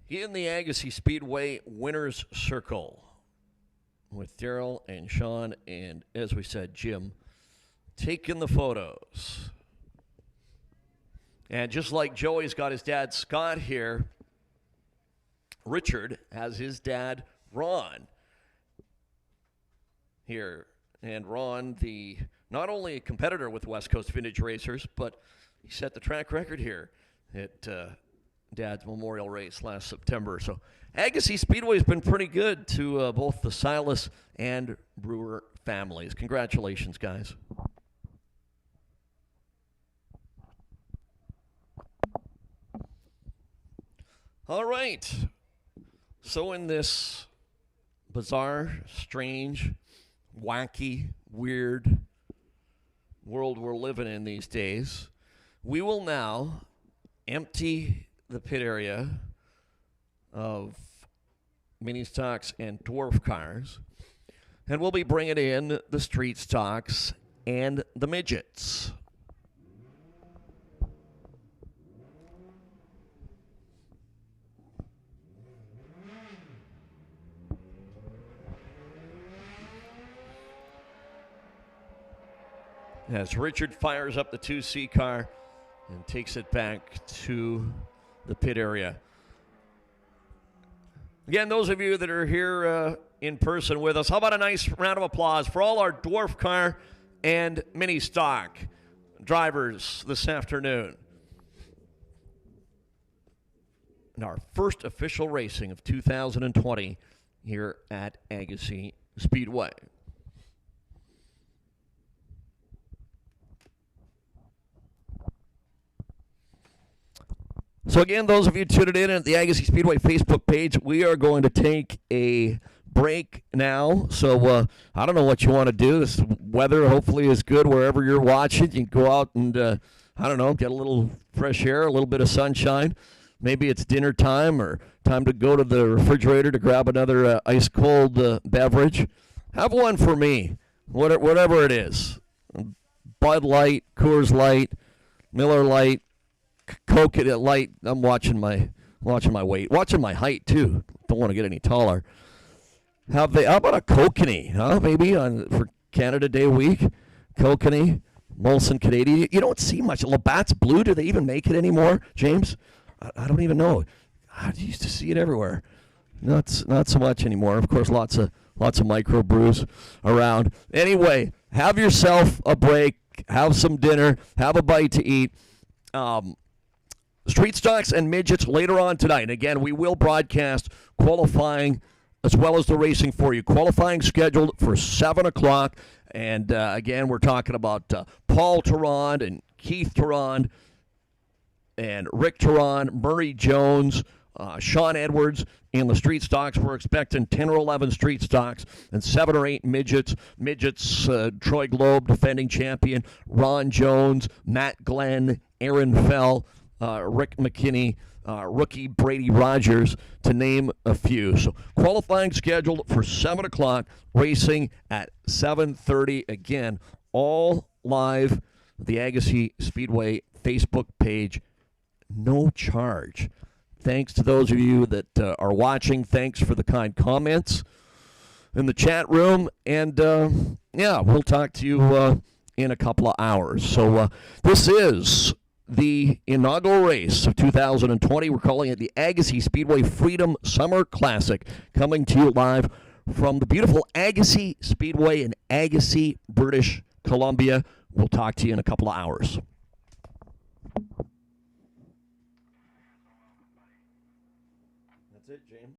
In the Agassiz Speedway Winners Circle with Daryl and Sean and, as we said, Jim taking the photos. And just like Joey's got his dad Scott here, Richard has his dad Ron here. And Ron, not only a competitor with West Coast Vintage Racers, but he set the track record here at Dad's Memorial Race last September. So Agassiz Speedway has been pretty good to both the Silas and Brewer families. Congratulations, guys. All right. So in this bizarre, strange, wacky, weird world we're living in these days, we will now empty the pit area of mini stocks and dwarf cars, and we'll be bringing in the street stocks and the midgets. As Richard fires up the 2C car and takes it back to the pit area. Again, those of you that are here in person with us, how about a nice round of applause for all our dwarf car and mini stock drivers this afternoon. And our first official racing of 2020 here at Agassiz Speedway. So again, those of you tuning in at the Agassiz Speedway Facebook page, we are going to take a break now. So I don't know what you want to do. This weather hopefully is good wherever you're watching. You can go out and, I don't know, get a little fresh air, a little bit of sunshine. Maybe it's dinner time or time to go to the refrigerator to grab another ice-cold beverage. Have one for me, whatever it is. Bud Light, Coors Light, Miller Light, Coke at light. I'm watching my weight, watching my height too. Don't want to get any taller. How about a kokanee? Huh? Maybe for Canada Day week, kokanee, Molson Canadian. You don't see much. Labatt's Blue. Do they even make it anymore, James? I don't even know. I used to see it everywhere. Not so much anymore. Of course, lots of microbrews around. Anyway, have yourself a break. Have some dinner. Have a bite to eat. Street stocks and midgets later on tonight. And again, we will broadcast qualifying as well as the racing for you. Qualifying scheduled for 7 o'clock. And again, we're talking about Paul Tarrant and Keith Tarrant and Rick Tarrant, Murray Jones, Sean Edwards in the street stocks. We're expecting 10 or 11 street stocks and 7 or 8 midgets. Midgets, Troy Globe, defending champion, Ron Jones, Matt Glenn, Aaron Fell, Rick McKinney, rookie Brady Rogers, to name a few. So qualifying scheduled for 7 o'clock, racing at 7:30. Again, all live, the Agassiz Speedway Facebook page, no charge. Thanks to those of you that are watching. Thanks for the kind comments in the chat room. And, we'll talk to you in a couple of hours. So this is the inaugural race of 2020. We're calling it the Agassiz Speedway Freedom Summer Classic, coming to you live from the beautiful Agassiz Speedway in Agassiz, British Columbia. We'll talk to you in a couple of hours. That's it, James.